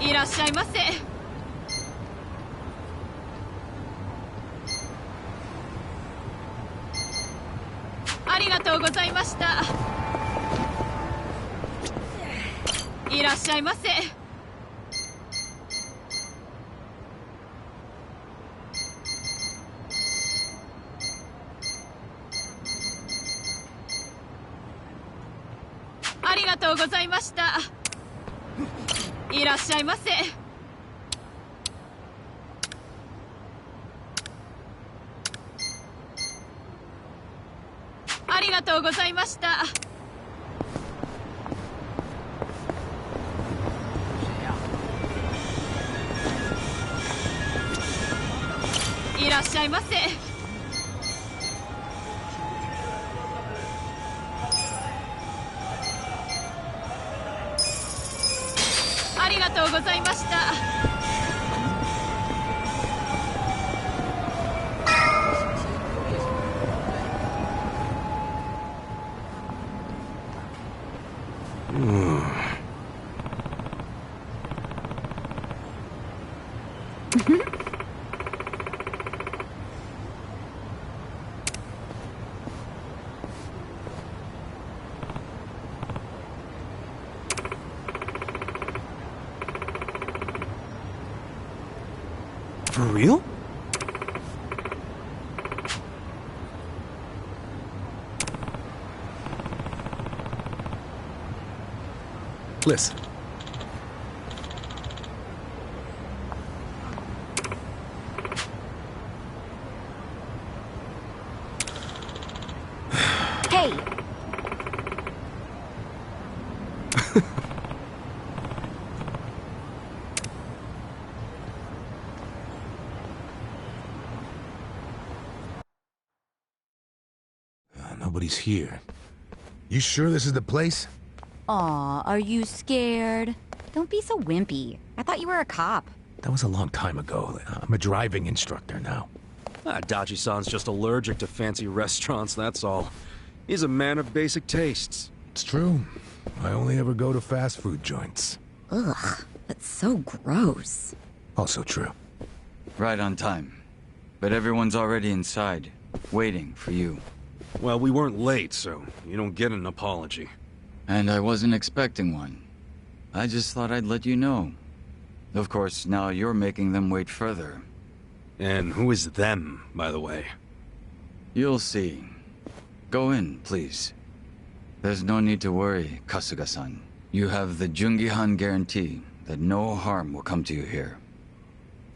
いらっしゃいませ。ありがとうございました。いらっしゃいませ。ありがとうございました。いらっしゃいませ。ありがとうございました。いらっしゃいませ。ありがとうございました。For real? Listen. Hey! Nobody's here. You sure this is the place? Aw, are you scared? Don't be so wimpy. I thought you were a cop. That was a long time ago. I'm a driving instructor now. Dachi-san's just allergic to fancy restaurants, that's all. He's a man of basic tastes. It's true. I only ever go to fast food joints. Ugh, that's so gross. Also true. Right on time. But everyone's already inside, waiting for you. Well, we weren't late, so you don't get an apology. And I wasn't expecting one. I just thought I'd let you know. Of course, now you're making them wait further. And who is them, by the way? You'll see. Go in, please. There's no need to worry, Kasuga-san. You have the Jungihan guarantee that no harm will come to you here.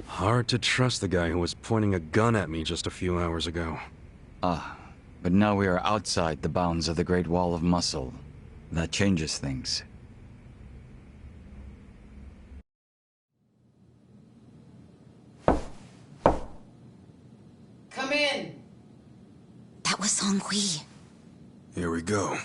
Hard to trust the guy who was pointing a gun at me just a few hours ago. Ah, but now we are outside the bounds of the Great Wall of Muscle. That changes things. Come in! That was Song Hui. Here we go.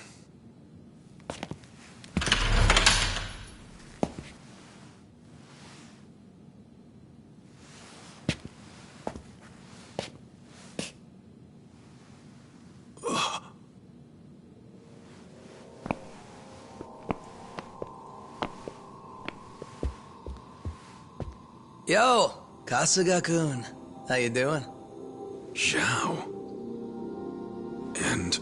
Yo, Kasuga-kun. How you doing? Zhao. And...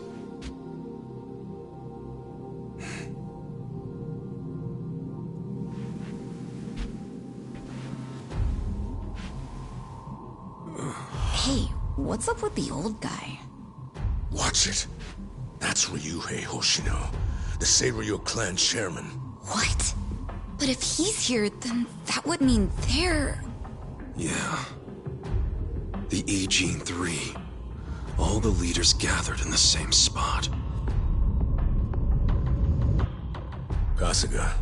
Hey, what's up with the old guy? Watch it. That's Ryuhei Hoshino, the Seiryu clan chairman. What? But if he's here, then that would mean they're... yeah. The Agene 3. All the leaders gathered in the same spot. Kasuga,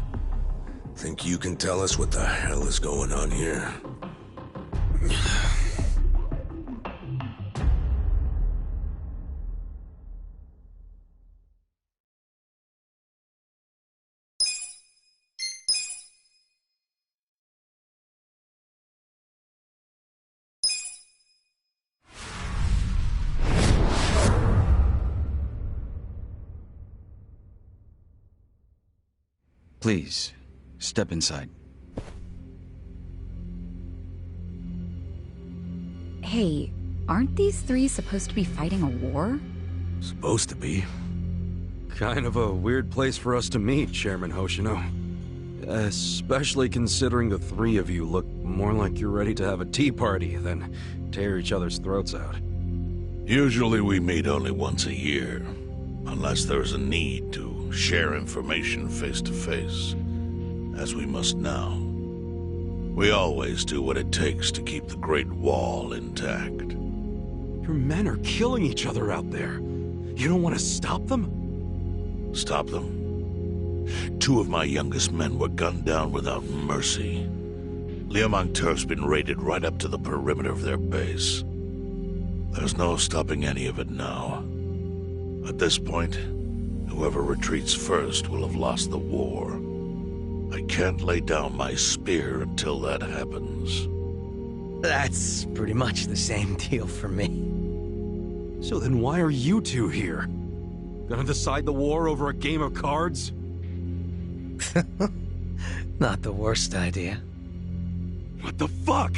think you can tell us what the hell is going on here? Please, step inside. Hey, aren't these three supposed to be fighting a war? Supposed to be. Kind of a weird place for us to meet, Chairman Hoshino. Especially considering the three of you look more like you're ready to have a tea party than tear each other's throats out. Usually we meet only once a year, unless there's a need to share information face to face, as we must now. We always do what it takes to keep the Great Wall intact. Your men are killing each other out there. You don't want to stop them? Stop them? 2 of my youngest men were gunned down without mercy. Liumang Turf's been raided right up to the perimeter of their base. There's no stopping any of it now. At this point, whoever retreats first will have lost the war. I can't lay down my spear until that happens. That's pretty much the same deal for me. So then why are you two here? Gonna decide the war over a game of cards? Not the worst idea. What the fuck?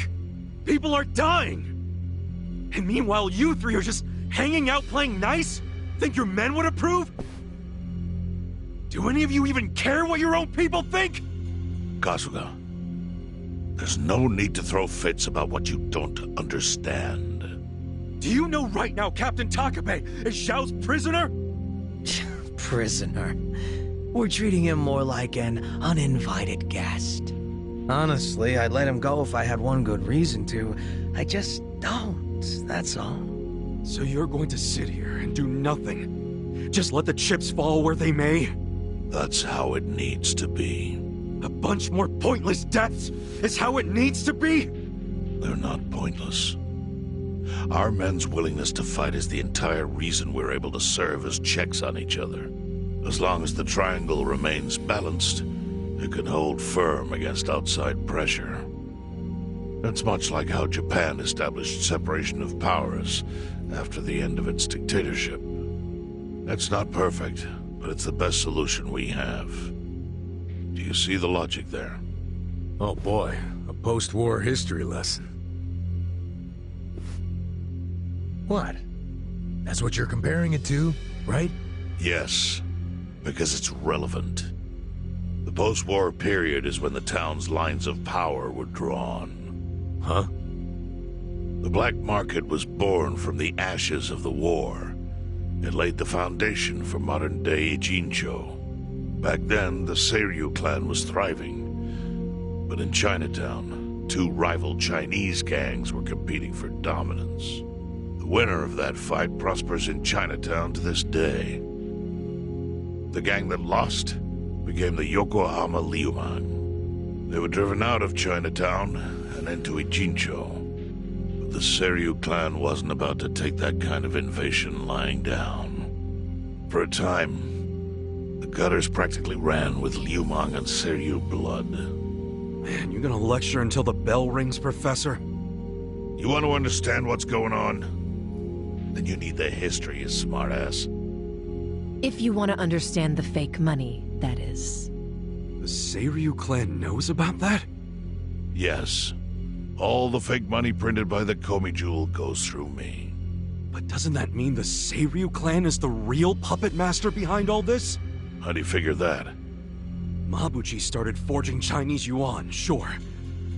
People are dying! And meanwhile you three are just hanging out playing nice? Think your men would approve? Do any of you even care what your own people think? Kasuga, there's no need to throw fits about what you don't understand. Do you know right now Captain Takabe is Xiao's prisoner? Prisoner. We're treating him more like an uninvited guest. Honestly, I'd let him go if I had one good reason to. I just don't, that's all. So you're going to sit here and do nothing? Just let the chips fall where they may? That's how it needs to be. A bunch more pointless deaths is how it needs to be? They're not pointless. Our men's willingness to fight is the entire reason we're able to serve as checks on each other. As long as the triangle remains balanced, it can hold firm against outside pressure. That's much like how Japan established separation of powers after the end of its dictatorship. It's not perfect, but it's the best solution we have. Do you see the logic there? Oh boy, a post-war history lesson. What? That's what you're comparing it to, right? Yes, because it's relevant. The post-war period is when the town's lines of power were drawn. Huh? The black market was born from the ashes of the war. It laid the foundation for modern-day Ijincho. Back then, the Seiryu clan was thriving. But in Chinatown, 2 rival Chinese gangs were competing for dominance. The winner of that fight prospers in Chinatown to this day. The gang that lost became the Yokohama Liumang. They were driven out of Chinatown and into Ijincho. But the Seiryu clan wasn't about to take that kind of invasion lying down. For a time, the gutters practically ran with Liumang and Seiryu blood. Man, you gonna lecture until the bell rings, Professor? You want to understand what's going on? Then you need the history, you smartass. If you want to understand the fake money, that is. The Seiryu clan knows about that? Yes. All the fake money printed by the Geomijul goes through me. But doesn't that mean the Seiryu clan is the real puppet master behind all this? How do you figure that? Mabuchi started forging Chinese yuan, sure.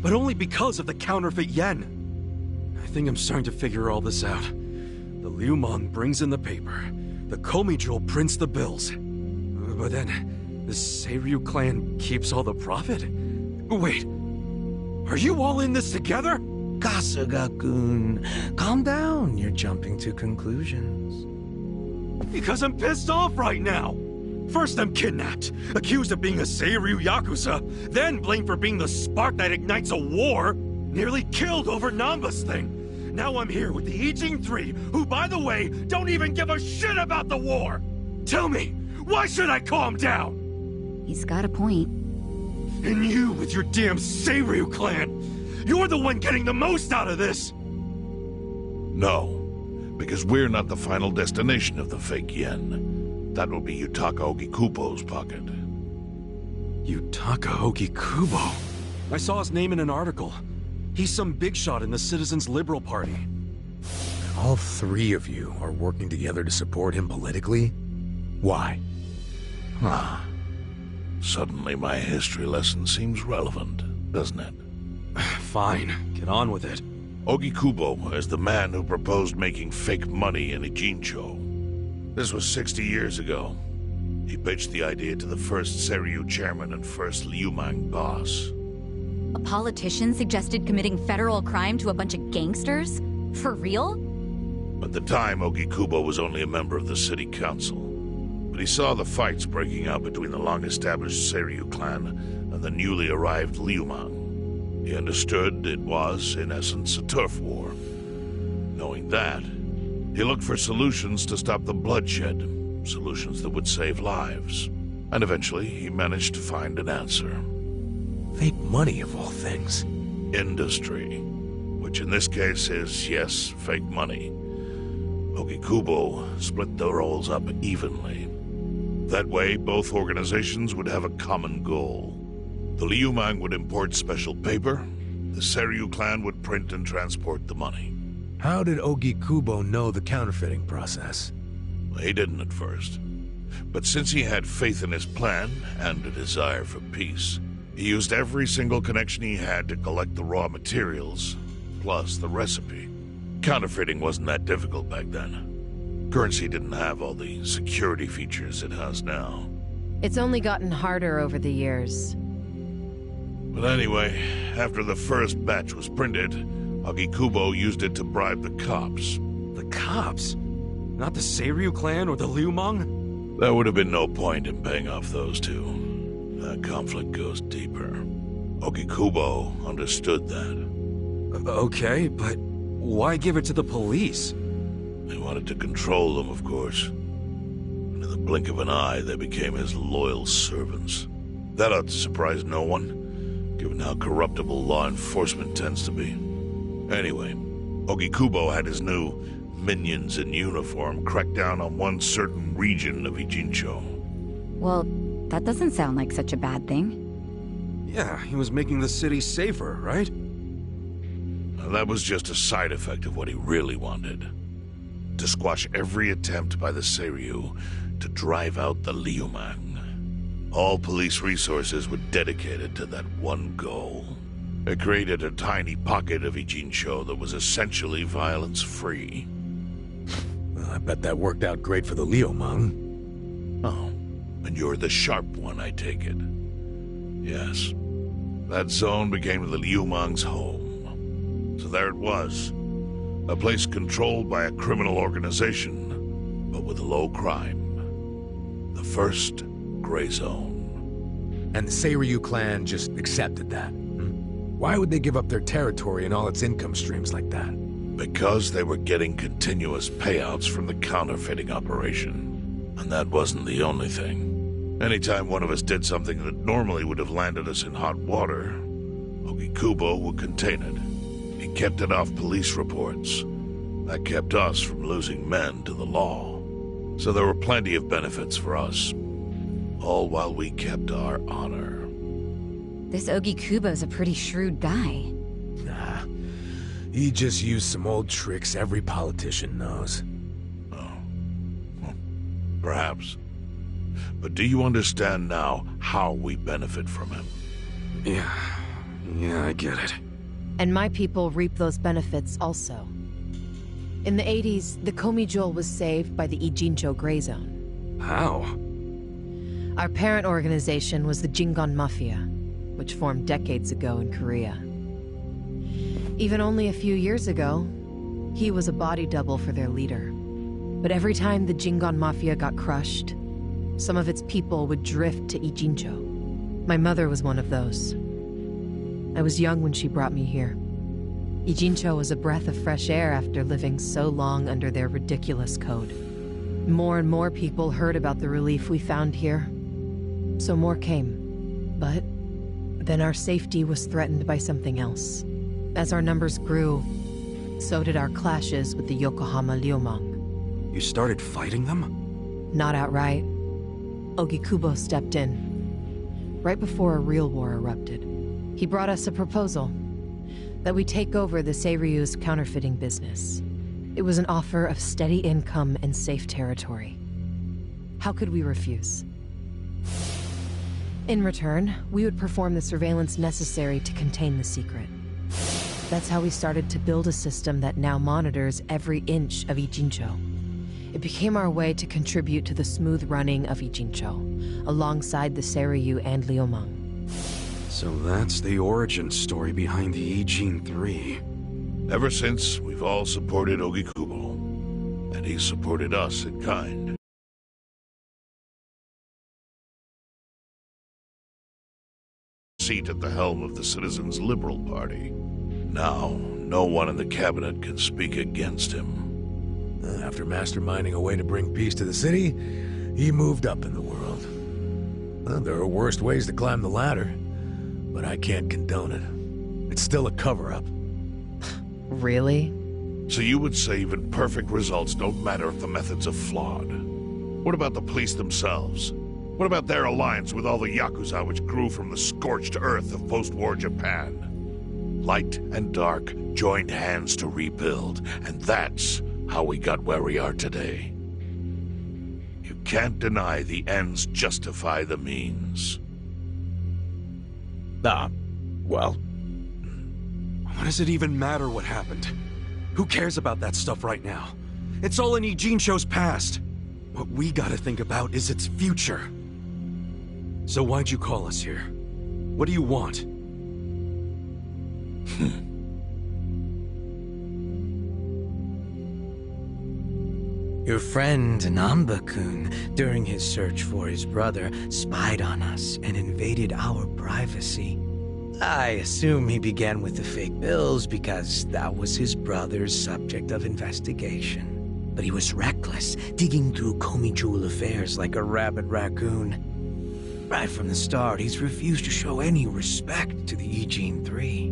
But only because of the counterfeit yen. I think I'm starting to figure all this out. The Liumang brings in the paper. The Geomijul prints the bills. But then, the Seiryu clan keeps all the profit? Wait, are you all in this together? Kasuga-kun, calm down. You're jumping to conclusions. Because I'm pissed off right now. First I'm kidnapped, accused of being a Seiryu Yakuza, then blamed for being the spark that ignites a war, nearly killed over Namba's thing. Now I'm here with the Ijin 3, who, by the way, don't even give a shit about the war! Tell me, why should I calm down? He's got a point. And you with your damn Seiryu clan! You're the one getting the most out of this! No, because we're not the final destination of the fake yen. That will be Yutaka Ogikubo's pocket. Yutaka Ogikubo? I saw his name in an article. He's some big shot in the Citizens Liberal Party. all three of you are working together to support him politically? Why? Huh. Suddenly my history lesson seems relevant, doesn't it? Fine, get on with it. Ogikubo is the man who proposed making fake money in Ijincho. This was 60 years ago. He pitched the idea to the first Seiryu chairman and first Liumang boss. A politician suggested committing federal crime to a bunch of gangsters? For real? At the time, Ogikubo was only a member of the city council. But he saw the fights breaking out between the long-established Seiryu clan and the newly arrived Liumang. He understood it was, in essence, a turf war. Knowing that, he looked for solutions to stop the bloodshed, solutions that would save lives. And eventually, he managed to find an answer. Fake money, of all things. Industry. Which in this case is, yes, fake money. Ogikubo split the roles up evenly. That way, both organizations would have a common goal. The Liumang would import special paper, the Seiryu clan would print and transport the money. How did Ogikubo know the counterfeiting process? He didn't at first. But since he had faith in his plan and a desire for peace, he used every single connection he had to collect the raw materials, plus the recipe. Counterfeiting wasn't that difficult back then. Currency didn't have all the security features it has now. It's only gotten harder over the years. But anyway, after the first batch was printed, Ogikubo used it to bribe the cops. The cops? Not the Seiryu clan or the Liumang? There would have been no point in paying off those two. That conflict goes deeper. Ogikubo understood that. Okay, but why give it to the police? He wanted to control them, of course. And in the blink of an eye, they became his loyal servants. That ought to surprise no one, given how corruptible law enforcement tends to be. Anyway, Ogikubo had his new minions in uniform crack down on one certain region of Ijincho. Well, that doesn't sound like such a bad thing. Yeah, he was making the city safer, right? That was just a side effect of what he really wanted. To squash every attempt by the Seiryu to drive out the Liumang. All police resources were dedicated to that one goal. It created a tiny pocket of Ijincho that was essentially violence-free. Well, I bet that worked out great for the Liumang. Oh, and you're the sharp one, I take it. Yes. That zone became the Liumang's home. So there it was. A place controlled by a criminal organization, but with low crime. The first gray zone. And the Seiryu clan just accepted that. Why would they give up their territory and all its income streams like that? Because they were getting continuous payouts from the counterfeiting operation. And that wasn't the only thing. Anytime one of us did something that normally would have landed us in hot water, Ogikubo would contain it. He kept it off police reports. That kept us from losing men to the law. So there were plenty of benefits for us. All while we kept our honor. This Ogikubo's a pretty shrewd guy. Nah. He just used some old tricks every politician knows. Oh. Well, perhaps. But do you understand now how we benefit from him? Yeah, I get it. And my people reap those benefits also. In the 80s, the Geomijul was saved by the Ijincho Gray Zone. How? Our parent organization was the Jingon Mafia, which formed decades ago in Korea. Even only a few years ago, he was a body double for their leader. But every time the Jingon Mafia got crushed, some of its people would drift to Ijincho. My mother was one of those. I was young when she brought me here. Ijincho was a breath of fresh air after living so long under their ridiculous code. More and more people heard about the relief we found here, so more came. But then our safety was threatened by something else. As our numbers grew, so did our clashes with the Yokohama Liumang. You started fighting them? Not outright. Ogikubo stepped in, right before a real war erupted. He brought us a proposal, that we take over the Seiryu's counterfeiting business. It was an offer of steady income and safe territory. How could we refuse? In return, we would perform the surveillance necessary to contain the secret. That's how we started to build a system that now monitors every inch of Ijincho. It became our way to contribute to the smooth running of Ijincho, alongside the Seiryu and Liumang. So that's the origin story behind the Ijin 3. Ever since, we've all supported Ogikubo, and he supported us in kind. Seat at the helm of the Citizens' Liberal Party. Now, no one in the cabinet can speak against him. After masterminding a way to bring peace to the city, he moved up in the world. There are worse ways to climb the ladder, but I can't condone it. It's still a cover-up. Really? So you would say even perfect results don't matter if the methods are flawed? What about the police themselves? What about their alliance with all the Yakuza which grew from the scorched earth of post-war Japan? Light and dark joined hands to rebuild, and that's how we got where we are today. You can't deny the ends justify the means. Well... What does it even matter what happened? Who cares about that stuff right now? It's all in Ijincho's past. What we gotta think about is its future. So why'd you call us here? What do you want? Your friend Namba-kun, during his search for his brother, spied on us and invaded our privacy. I assume he began with the fake bills because that was his brother's subject of investigation. But he was reckless, digging through Geomijul affairs like a rabid raccoon. Right from the start, he's refused to show any respect to the Ijin 3.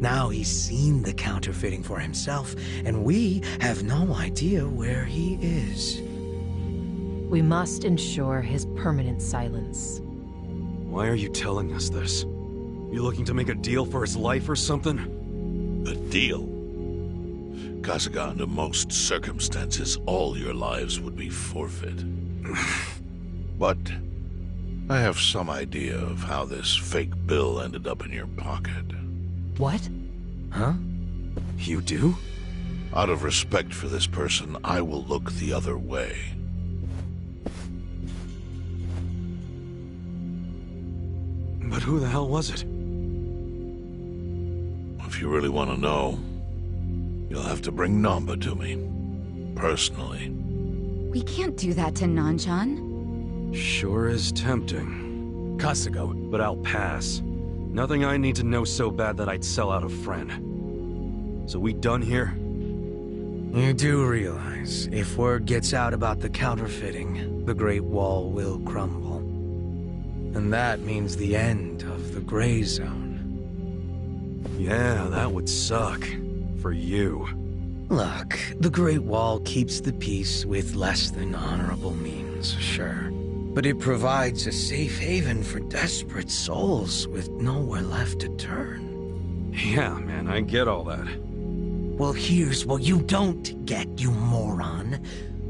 Now he's seen the counterfeiting for himself, and we have no idea where he is. We must ensure his permanent silence. Why are you telling us this? You looking to make a deal for his life or something? A deal? Kasuga, under most circumstances, all your lives would be forfeit. But I have some idea of how this fake bill ended up in your pocket. What? Huh? You do? Out of respect for this person, I will look the other way. But who the hell was it? If you really want to know, you'll have to bring Namba to me. Personally. We can't do that to Nanchan. Sure is tempting. Kasuga, but I'll pass. Nothing I need to know so bad that I'd sell out a friend. So we done here? You do realize, if word gets out about the counterfeiting, the Great Wall will crumble. And that means the end of the Gray Zone. Yeah, that would suck. For you. Look, the Great Wall keeps the peace with less than honorable means, sure. But it provides a safe haven for desperate souls with nowhere left to turn. Yeah, man, I get all that. Well, here's what you don't get, you moron.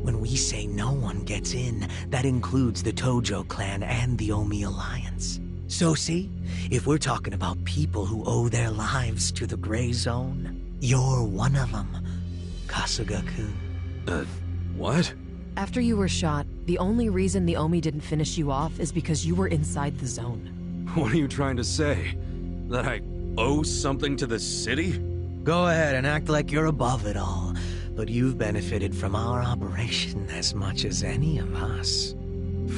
When we say no one gets in, that includes the Tojo clan and the Omi Alliance. So see, if we're talking about people who owe their lives to the Gray Zone, you're one of them, Kasuga-kun. What? After you were shot, the only reason the Omi didn't finish you off is because you were inside the zone. What are you trying to say? That I owe something to the city? Go ahead and act like you're above it all, but you've benefited from our operation as much as any of us.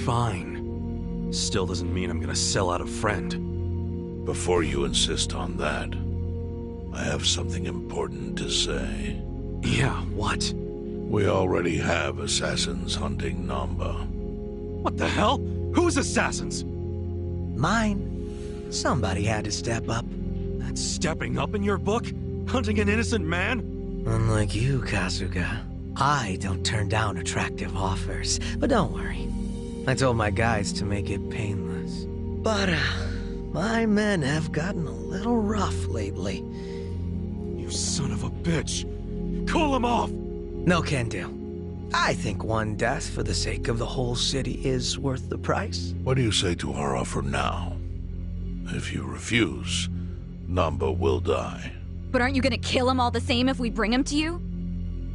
Fine. Still doesn't mean I'm gonna sell out a friend. Before you insist on that, I have something important to say. Yeah, what? We already have assassins hunting Namba. What the hell? Whose assassins? Mine. Somebody had to step up. That's stepping up in your book? Hunting an innocent man? Unlike you, Kasuga, I don't turn down attractive offers. But don't worry. I told my guys to make it painless. But, my men have gotten a little rough lately. You son of a bitch. Call him off! No can do. I think one death for the sake of the whole city is worth the price. What do you say to our offer now? If you refuse, Namba will die. But aren't you gonna kill him all the same if we bring him to you?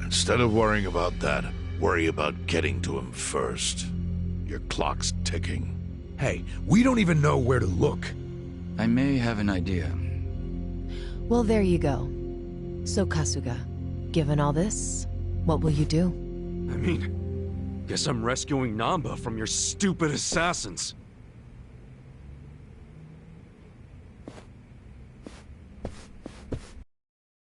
Instead of worrying about that, worry about getting to him first. Your clock's ticking. Hey, we don't even know where to look. I may have an idea. Well, there you go. So, Kasuga, given all this, what will you do? I mean, guess I'm rescuing Namba from your stupid assassins.